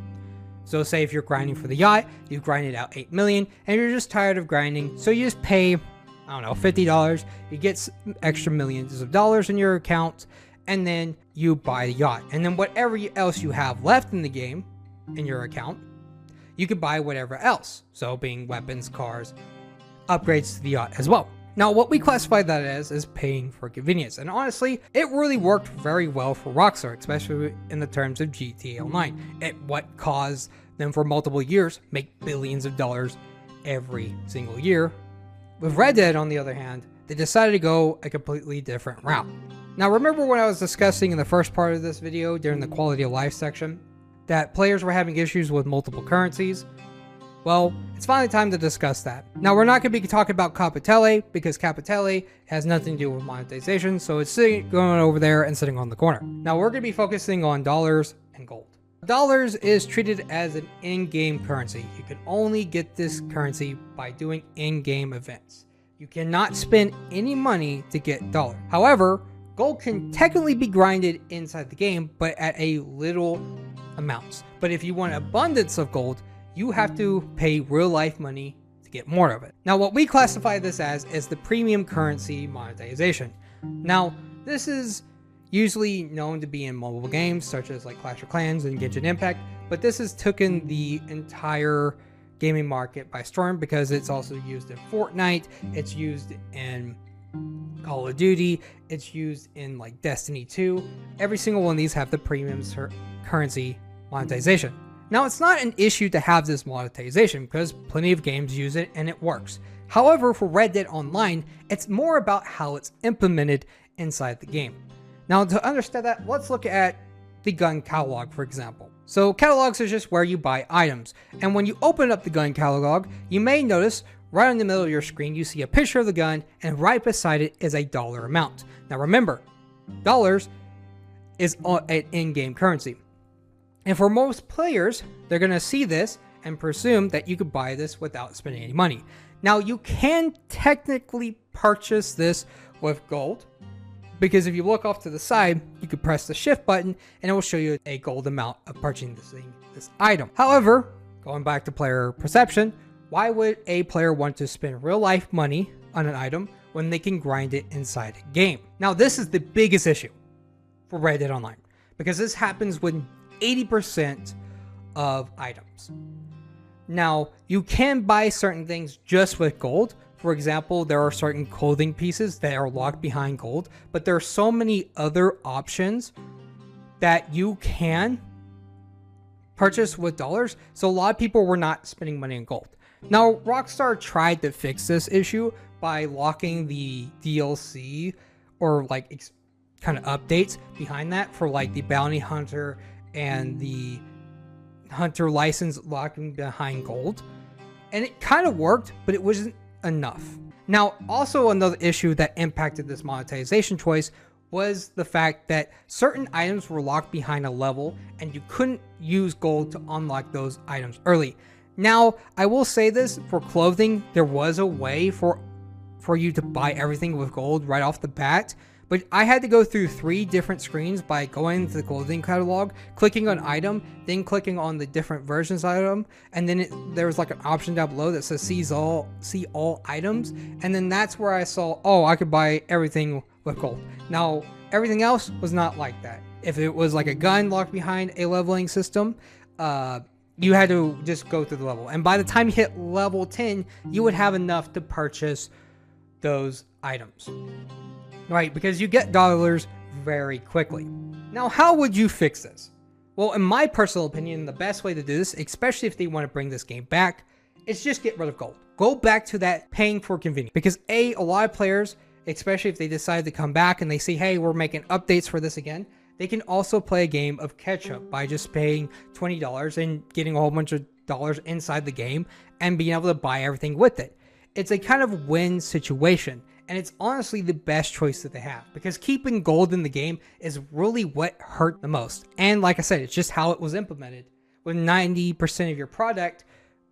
[SPEAKER 1] So say if you're grinding for the yacht, you grinded out 8 million, and you're just tired of grinding, so you just pay, I don't know, $50, you get extra millions of dollars in your account, and then you buy the yacht. And then whatever else you have left in the game, in your account, you can buy whatever else. So being weapons, cars, upgrades to the yacht as well. Now what we classify that as is paying for convenience. And honestly, it really worked very well for Rockstar, especially in the terms of GTA Online. What caused them for multiple years make billions of dollars every single year. With Red Dead, on the other hand, they decided to go a completely different route. Now remember when I was discussing in the first part of this video during the quality of life section that players were having issues with multiple currencies? Well, it's finally time to discuss that. Now we're not going to be talking about Capitale because Capitale has nothing to do with monetization, so it's going over there and sitting on the corner. Now we're going to be focusing on dollars and gold. Dollars is treated as an in-game currency. You can only get this currency by doing in-game events. You cannot spend any money to get dollars. However, gold can technically be grinded inside the game, but at a little amounts. But if you want abundance of gold, you have to pay real life money to get more of it. Now what we classify this as is the premium currency monetization. Now this is usually known to be in mobile games such as like Clash of Clans and Genshin Impact, but this has taken the entire gaming market by storm because it's also used in Fortnite, it's used in Call of Duty, it's used in like Destiny 2. Every single one of these have the premium currency monetization. Now, it's not an issue to have this monetization because plenty of games use it and it works. However, for Red Dead Online, it's more about how it's implemented inside the game. Now, to understand that, let's look at the gun catalog, for example. So catalogs are just where you buy items. And when you open up the gun catalog, you may notice right in the middle of your screen, you see a picture of the gun, and right beside it is a dollar amount. Now remember, dollars is an in-game currency. And for most players, they're going to see this and presume that you could buy this without spending any money. Now, you can technically purchase this with gold, because if you look off to the side, you could press the shift button and it will show you a gold amount of purchasing this item. However, going back to player perception, why would a player want to spend real life money on an item when they can grind it inside a game? Now, this is the biggest issue for Red Dead Online, because this happens with 80% of items. Now, you can buy certain things just with gold. For example, there are certain clothing pieces that are locked behind gold, but there are so many other options that you can purchase with dollars. So a lot of people were not spending money on gold. Now, Rockstar tried to fix this issue by locking the DLC or like kind of updates behind that for like the bounty hunter and the hunter license locking behind gold. And it kind of worked, but it wasn't enough. Now, also another issue that impacted this monetization choice was the fact that certain items were locked behind a level and you couldn't use gold to unlock those items early. Now, I will say this, for clothing, there was a way for you to buy everything with gold right off the bat, but I had to go through 3 different screens by going to the clothing catalog, clicking on item, then clicking on the different versions of item, and then there was like an option down below that says see all items, and then that's where I saw, oh, I could buy everything with gold. Now, everything else was not like that. If it was like a gun locked behind a leveling system, you had to just go through the level, and by the time you hit level 10, you would have enough to purchase those items. Right, because you get dollars very quickly. Now, how would you fix this? Well, in my personal opinion, the best way to do this, especially if they want to bring this game back, is just get rid of gold. Go back to that paying for convenience. Because a lot of players, especially if they decide to come back and they say, hey, we're making updates for this again, they can also play a game of catch up by just paying $20 and getting a whole bunch of dollars inside the game and being able to buy everything with it. It's a kind of win situation. And it's honestly the best choice that they have, because keeping gold in the game is really what hurt the most. And like I said, it's just how it was implemented, with 90% of your product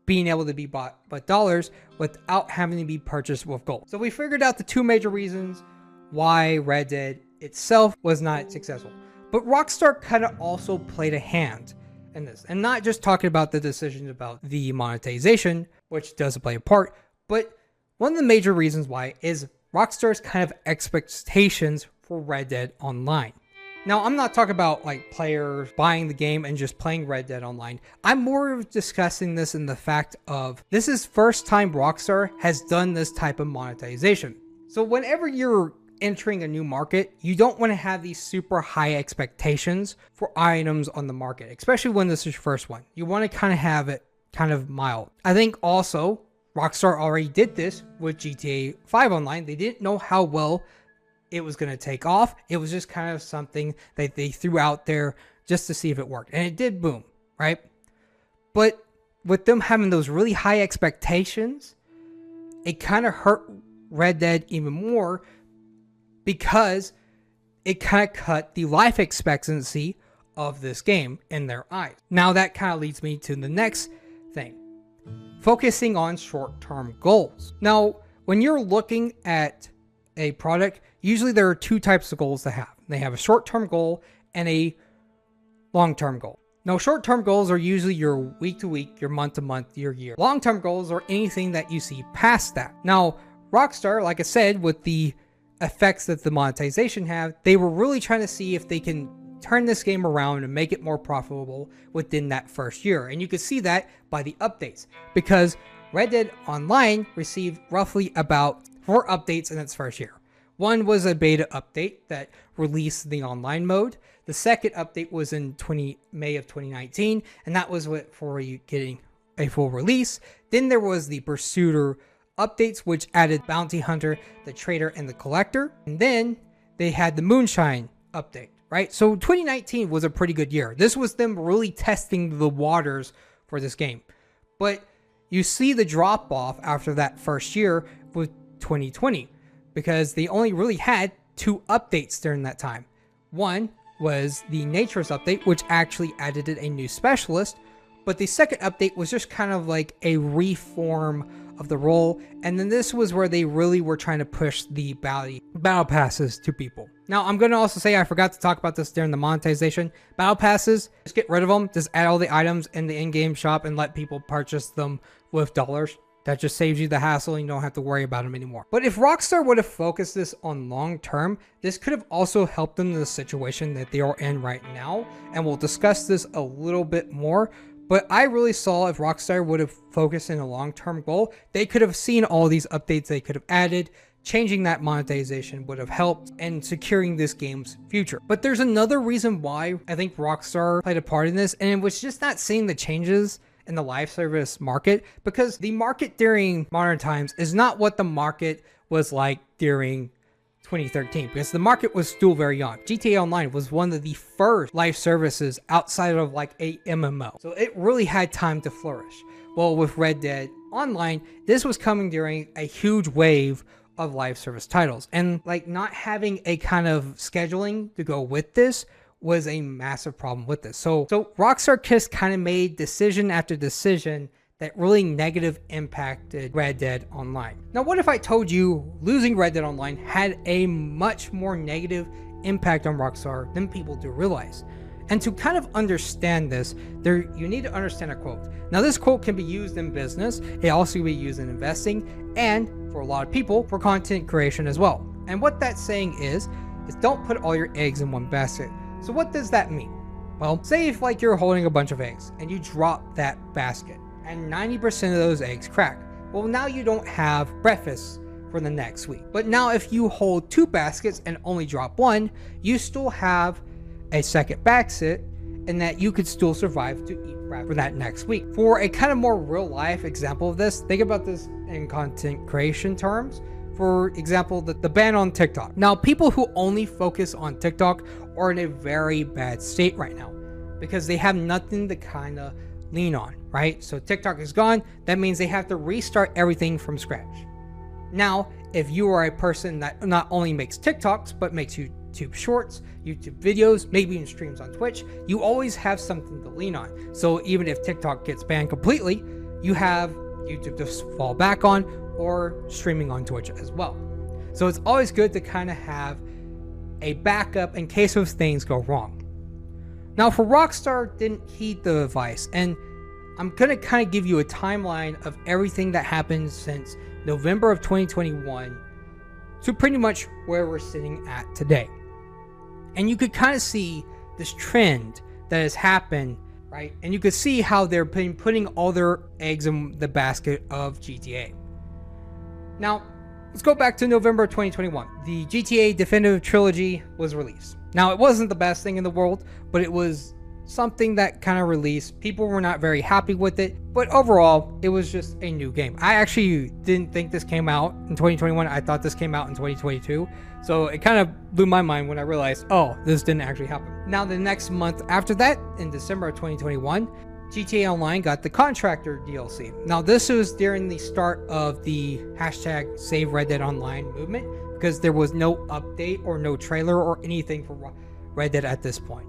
[SPEAKER 1] being able to be bought with dollars without having to be purchased with gold. So we figured out the 2 major reasons why Red Dead itself was not successful. But Rockstar kind of also played a hand in this, and not just talking about the decisions about the monetization, which does play a part, but one of the major reasons why is Rockstar's kind of expectations for Red Dead Online. Now, I'm not talking about like players buying the game and just playing Red Dead Online. I'm more discussing this in the fact of this is first time Rockstar has done this type of monetization. So whenever you're entering a new market, you don't want to have these super high expectations for items on the market, especially when this is your first one. You want to kind of have it kind of mild. I think also Rockstar already did this with GTA 5 Online. They didn't know how well it was going to take off. It was just kind of something that they threw out there just to see if it worked. And it did boom, right? But with them having those really high expectations, it kind of hurt Red Dead even more because it kind of cut the life expectancy of this game in their eyes. Now that kind of leads me to the next thing. Focusing on short-term goals. Now, when you're looking at a product, usually there are 2 types of goals to have. They have a short-term goal and a long-term goal. Now, short-term goals are usually your week-to-week, your month-to-month, your year. Long-term goals are anything that you see past that. Now, Rockstar, like I said, with the effects that the monetization have, they were really trying to see if they can turn this game around and make it more profitable within that first year. And you can see that by the updates, because Red Dead Online received roughly about 4 updates in its first year, One was a beta update that released the online mode. The second update was in May of 2019, and that was what for you getting a full release. Then there was the Pursuiter updates, which added Bounty Hunter, the Trader, and the Collector. And then they had the Moonshine update, right? So 2019 was a pretty good year. This was them really testing the waters for this game. But you see the drop off after that first year with 2020, because they only really had 2 updates during that time. One was the Nature's update, which actually added a new specialist, but the second update was just kind of like a reform of the role, and then this was where they really were trying to push the battle passes to people. Now, I'm going to also say I forgot to talk about this during the monetization. Battle passes, just get rid of them, just add all the items in the in-game shop and let people purchase them with dollars. That just saves you the hassle and you don't have to worry about them anymore. But if Rockstar would have focused this on long term, this could have also helped them in the situation that they are in right now. And we'll discuss this a little bit more. But I really saw if Rockstar would have focused in a long-term goal, they could have seen all these updates they could have added. Changing that monetization would have helped in securing this game's future. But there's another reason why I think Rockstar played a part in this, and it was just not seeing the changes in the live service market, because the market during modern times is not what the market was like during 2013, because the market was still very young. GTA Online was one of the first live services outside of like a MMO, so it really had time to flourish. Well, with Red Dead Online, this was coming during a huge wave of live service titles, and like not having a kind of scheduling to go with this was a massive problem with this. So Rockstar just kind of made decision after decision that really negative impacted Red Dead Online. Now, what if I told you losing Red Dead Online had a much more negative impact on Rockstar than people do realize? And to kind of understand this, you need to understand a quote. Now, this quote can be used in business. It also can be used in investing, and for a lot of people, for content creation as well. And what that's saying is don't put all your eggs in one basket. So what does that mean? Well, say if like you're holding a bunch of eggs and you drop that basket and 90% of those eggs crack. Well, now you don't have breakfast for the next week. But now if you hold 2 baskets and only drop 1, you still have a second basket, and that you could still survive to eat for that next week. For a kind of more real life example of this, think about this in content creation terms. For example, the ban on TikTok. Now, people who only focus on TikTok are in a very bad state right now because they have nothing to kind of lean on, right? So TikTok is gone. That means they have to restart everything from scratch. Now, if you are a person that not only makes TikToks, but makes YouTube shorts, YouTube videos, maybe even streams on Twitch, you always have something to lean on. So even if TikTok gets banned completely, you have YouTube to fall back on, or streaming on Twitch as well. So it's always good to kind of have a backup in case of things go wrong. Now, for Rockstar didn't heed the advice, and I'm going to kind of give you a timeline of everything that happened since November of 2021 to pretty much where we're sitting at today. And you could kind of see this trend that has happened, right? And you could see how they're putting all their eggs in the basket of GTA. Now, let's go back to November 2021. The GTA Definitive Trilogy was released. Now, it wasn't the best thing in the world, but it was something that kind of released. People were not very happy with it, but overall, it was just a new game. I actually didn't think this came out in 2021. I thought this came out in 2022. So it kind of blew my mind when I realized, oh, this didn't actually happen. Now, the next month after that, in December of 2021, GTA Online got the Contractor DLC. Now, this was during the start of the hashtag Save Red Dead Online movement, because there was no update or no trailer or anything for Red Dead at this point.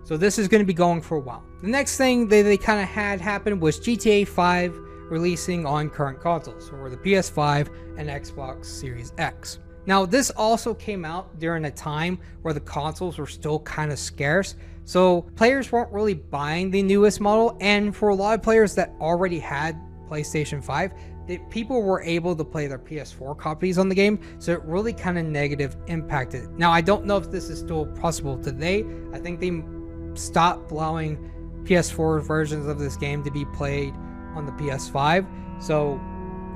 [SPEAKER 1] So this is going to be going for a while. The next thing they kind of had happen was GTA 5 releasing on current consoles, or the PS5 and Xbox Series X. Now, this also came out during a time where the consoles were still kind of scarce, so players weren't really buying the newest model, and for a lot of players that already had PlayStation 5, people were able to play their PS4 copies on the game, so it really kind of negative impacted. Now, I don't know if this is still possible today. I think they stopped allowing PS4 versions of this game to be played on the PS5, so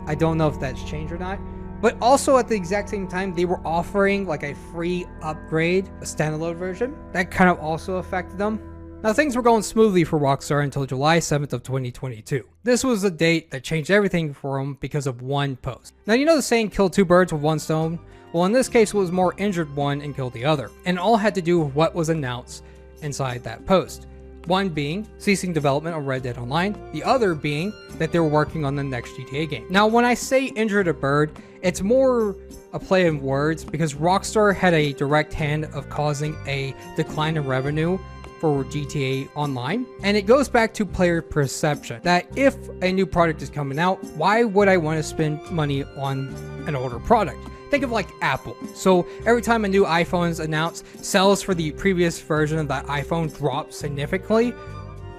[SPEAKER 1] I don't know if that's changed or not. But also at the exact same time, they were offering like a free upgrade, a standalone version. That kind of also affected them. Now things were going smoothly for Rockstar until July 7th of 2022. This was a date that changed everything for them because of one post. Now you know the saying, kill two birds with one stone? Well, in this case it was more injured one and killed the other. And it all had to do with what was announced inside that post. One being ceasing development on Red Dead Online, the other being that they're working on the next GTA game. Now when I say injured a bird, it's more a play of words because Rockstar had a direct hand of causing a decline in revenue for GTA Online, and it goes back to player perception that if a new product is coming out, why would I want to spend money on an older product? Think of like Apple. So every time a new iPhone is announced, sales for the previous version of that iPhone drop significantly.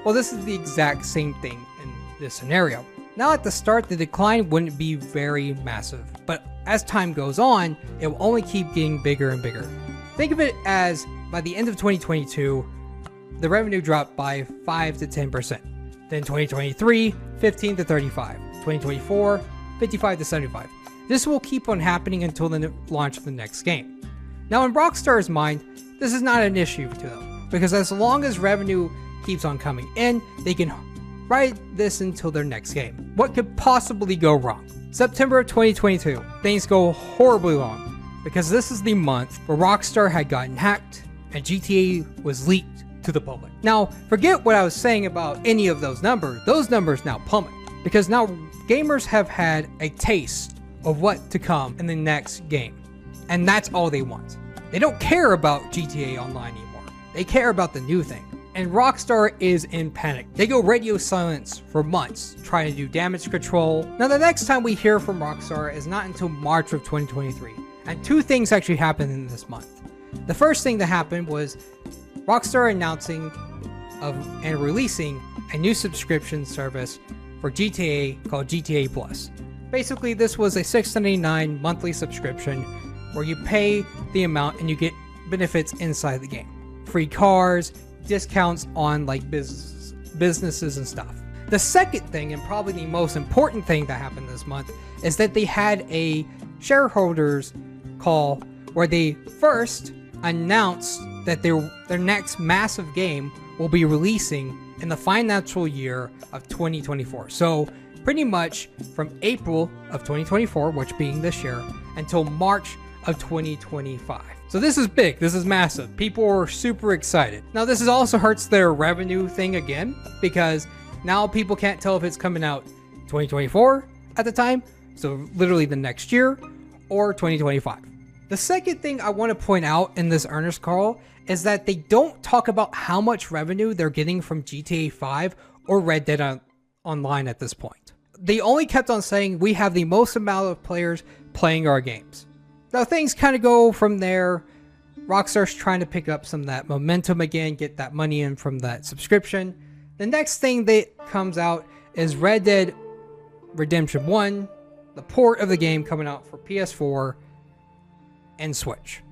[SPEAKER 1] Well, this is the exact same thing in this scenario. Now at the start, the decline wouldn't be very massive, but as time goes on, it will only keep getting bigger and bigger. Think of it as by the end of 2022, the revenue dropped by 5 to 10%. Then 2023, 15 to 35. 2024, 55 to 75. This will keep on happening until the launch of the next game. Now in Rockstar's mind, this is not an issue to them, because as long as revenue keeps on coming in, they can ride this until their next game. What could possibly go wrong? September of 2022, things go horribly wrong, because this is the month where Rockstar had gotten hacked and GTA was leaked to the public. Now, forget what I was saying about any of those numbers now plummet, because now gamers have had a taste of what to come in the next game. And that's all they want. They don't care about GTA Online anymore. They care about the new thing. And Rockstar is in panic. They go radio silence for months, trying to do damage control. Now the next time we hear from Rockstar is not until March of 2023. And two things actually happened in this month. The first thing that happened was Rockstar announcing and releasing a new subscription service for GTA called GTA Plus. Basically, this was a $6.99 monthly subscription where you pay the amount and you get benefits inside the game. Free cars, discounts on like businesses and stuff. The second thing, and probably the most important thing that happened this month, is that they had a shareholders call where they first announced that their next massive game will be releasing in the financial year of 2024. So pretty much from April of 2024, which being this year, until March of 2025. So this is big, this is massive. People are super excited. Now this is also hurts their revenue thing again, because now people can't tell if it's coming out 2024 at the time, so literally the next year, or 2025. The second thing I want to point out in this earnings call is that they don't talk about how much revenue they're getting from GTA 5 or Red Dead Online at this point. They only kept on saying we have the most amount of players playing our games. Now things kind of go from there. Rockstar's trying to pick up some of that momentum again, get that money in from that subscription. The next thing that comes out is Red Dead Redemption 1, the port of the game coming out for PS4 and Switch.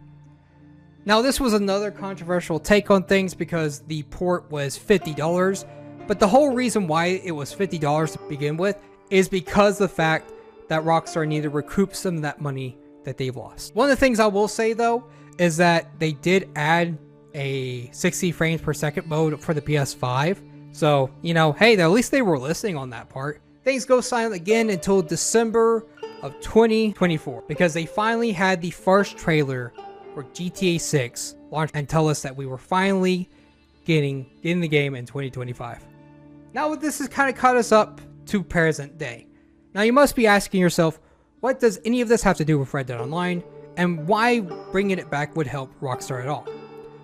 [SPEAKER 1] Now this was another controversial take on things because the port was $50, but the whole reason why it was $50 to begin with is because of the fact that Rockstar needed to recoup some of that money that they've lost. One of the things I will say though is that they did add a 60 frames per second mode for the PS5. So, you know, hey, at least they were listening on that part. Things go silent again until December of 2024 because they finally had the first trailer for GTA 6 launch and tell us that we were finally getting in the game in 2025. Now this has kind of caught us up to present day. Now you must be asking yourself, what does any of this have to do with Red Dead Online, and why bringing it back would help Rockstar at all?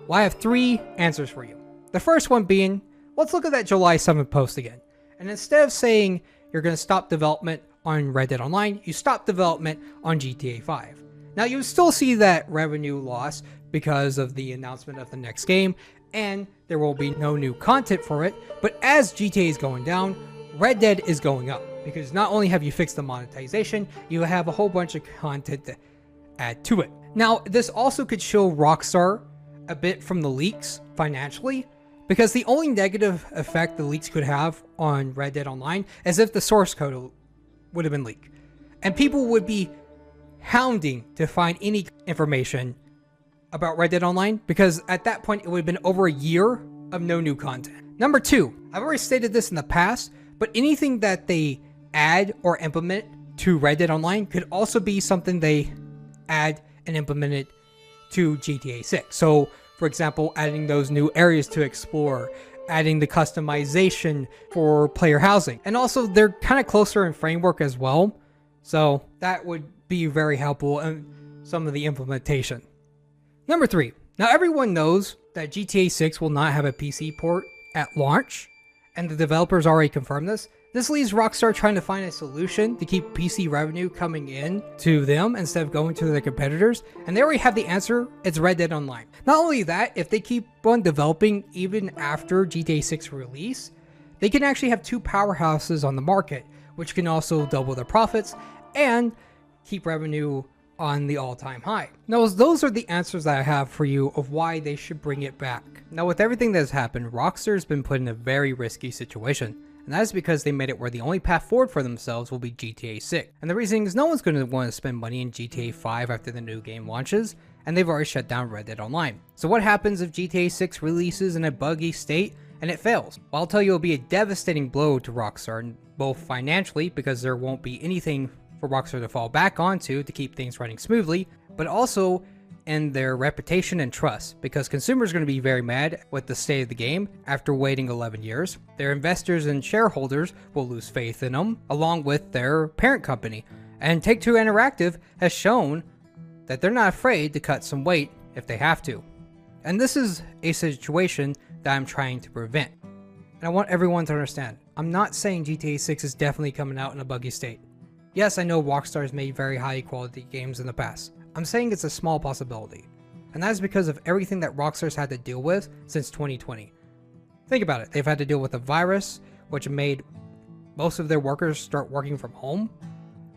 [SPEAKER 1] Well, I have three answers for you. The first one being, let's look at that July 7th post again. And instead of saying you're going to stop development on Red Dead Online, you stop development on GTA 5. Now you still see that revenue loss because of the announcement of the next game, and there will be no new content for it, but as GTA is going down, Red Dead is going up, because not only have you fixed the monetization, you have a whole bunch of content to add to it. Now, this also could show Rockstar a bit from the leaks financially, because the only negative effect the leaks could have on Red Dead Online is if the source code would have been leaked. And people would be hounding to find any information about Red Dead Online, because at that point it would have been over a year of no new content. Number 2, I've already stated this in the past, but anything that they add or implement to Red Dead Online could also be something they add and implement it to GTA 6. So, for example, adding those new areas to explore, adding the customization for player housing. And also, they're kind of closer in framework as well, so that would be very helpful in some of the implementation. Number 3, now everyone knows that GTA 6 will not have a PC port at launch, and the developers already confirmed this. This leaves Rockstar trying to find a solution to keep PC revenue coming in to them instead of going to their competitors, and they already have the answer. It's Red Dead Online. Not only that, if they keep on developing even after GTA 6 release, they can actually have 2 powerhouses on the market, which can also double their profits and keep revenue on the all-time high. Now, those are the answers that I have for you of why they should bring it back. Now, with everything that has happened, Rockstar has been put in a very risky situation. And that is because they made it where the only path forward for themselves will be GTA 6. And the reason is no one's going to want to spend money in GTA 5 after the new game launches, and they've already shut down Red Dead Online. So what happens if GTA 6 releases in a buggy state and it fails? Well, I'll tell you, it'll be a devastating blow to Rockstar, both financially, because there won't be anything for Rockstar to fall back onto to keep things running smoothly, but also in their reputation and trust, because consumers are going to be very mad with the state of the game after waiting 11 years. Their investors and shareholders will lose faith in them, along with their parent company. And Take-Two Interactive has shown that they're not afraid to cut some weight if they have to. And this is a situation that I'm trying to prevent. And I want everyone to understand, I'm not saying GTA 6 is definitely coming out in a buggy state. Yes, I know Rockstar has made very high quality games in the past. I'm saying it's a small possibility, and that is because of everything that Rockstar's had to deal with since 2020. Think about it, they've had to deal with a virus, which made most of their workers start working from home,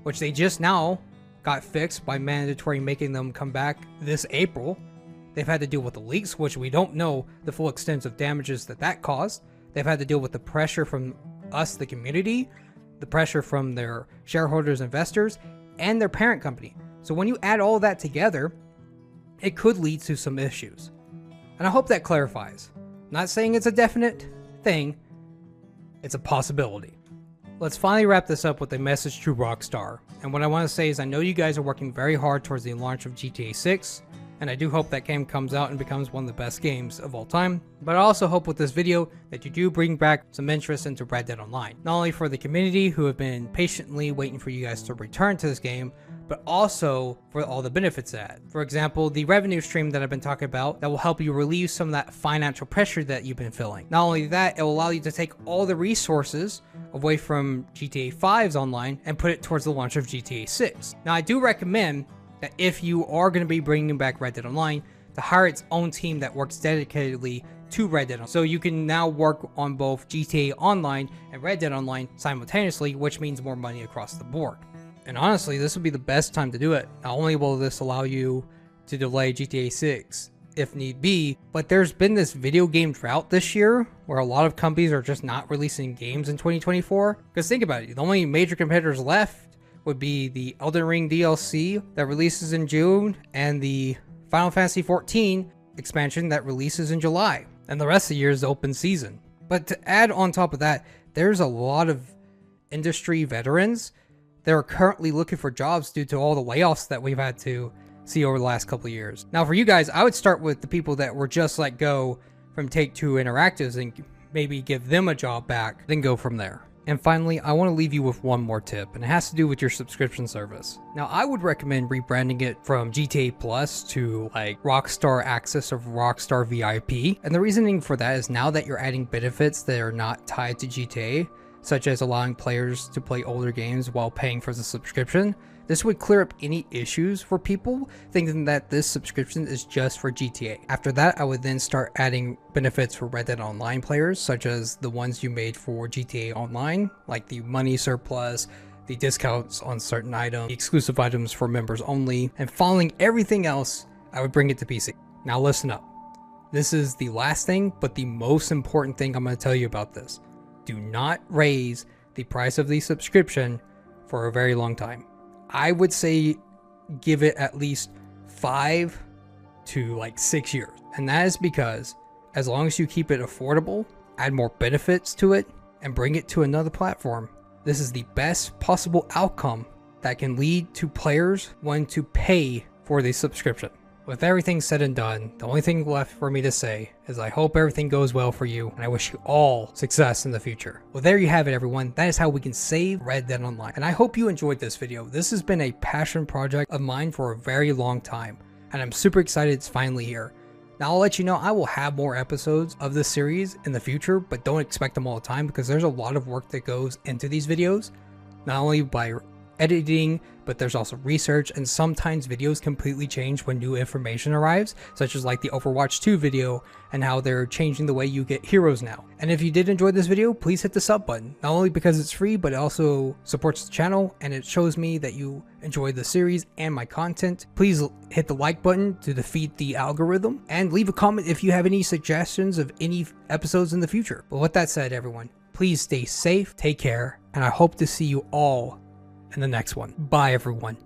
[SPEAKER 1] which they just now got fixed by mandatory making them come back this April. They've had to deal with the leaks, which we don't know the full extent of damages that caused. They've had to deal with the pressure from us, the community, the pressure from their shareholders, investors, and their parent company. So when you add all that together, it could lead to some issues. And I hope that clarifies. I'm not saying it's a definite thing, it's a possibility. Let's finally wrap this up with a message to Rockstar. And what I want to say is I know you guys are working very hard towards the launch of GTA 6, and I do hope that game comes out and becomes one of the best games of all time. But I also hope with this video that you do bring back some interest into Red Dead Online. Not only for the community who have been patiently waiting for you guys to return to this game, but also for all the benefits that. For example, the revenue stream that I've been talking about that will help you relieve some of that financial pressure that you've been feeling. Not only that, it will allow you to take all the resources away from GTA 5's online and put it towards the launch of GTA 6. Now, I do recommend that if you are going to be bringing back Red Dead Online, to hire its own team that works dedicatedly to Red Dead Online. So you can now work on both GTA Online and Red Dead Online simultaneously, which means more money across the board. And honestly, this would be the best time to do it. Not only will this allow you to delay GTA 6 if need be, but there's been this video game drought this year where a lot of companies are just not releasing games in 2024. Because think about it, the only major competitors left would be the Elden Ring DLC that releases in June and the Final Fantasy XIV expansion that releases in July. And the rest of the year is open season. But to add on top of that, there's a lot of industry veterans that are currently looking for jobs due to all the layoffs that we've had to see over the last couple of years. Now for you guys, I would start with the people that were just let go from Take-Two Interactives and maybe give them a job back, then go from there. And finally, I want to leave you with one more tip, and it has to do with your subscription service. Now, I would recommend rebranding it from GTA Plus to like Rockstar Access or Rockstar VIP. And the reasoning for that is now that you're adding benefits that are not tied to GTA, such as allowing players to play older games while paying for the subscription, this would clear up any issues for people thinking that this subscription is just for GTA. After that, I would then start adding benefits for Red Dead Online players, such as the ones you made for GTA Online, like the money surplus, the discounts on certain items, the exclusive items for members only, and following everything else, I would bring it to PC. Now listen up. This is the last thing, but the most important thing I'm going to tell you about this. Do not raise the price of the subscription for a very long time. I would say give it at least 5 to like 6 years. And that is because as long as you keep it affordable, add more benefits to it, and bring it to another platform, this is the best possible outcome that can lead to players wanting to pay for the subscription. With everything said and done, the only thing left for me to say is I hope everything goes well for you, and I wish you all success in the future. Well, there you have it, everyone. That is how we can save Red Dead Online. And I hope you enjoyed this video. This has been a passion project of mine for a very long time, and I'm super excited it's finally here. Now, I'll let you know I will have more episodes of this series in the future, but don't expect them all the time because there's a lot of work that goes into these videos, not only by editing, but there's also research, and sometimes videos completely change when new information arrives, such as like the Overwatch 2 video and how they're changing the way you get heroes now. And if you did enjoy this video, please hit the sub button, not only because it's free, but it also supports the channel and it shows me that you enjoy the series and my content. Please hit the like button to defeat the algorithm, and leave a comment if you have any suggestions of any episodes in the future. But with that said, everyone, please stay safe, take care, and I hope to see you all in the next one. Bye, everyone.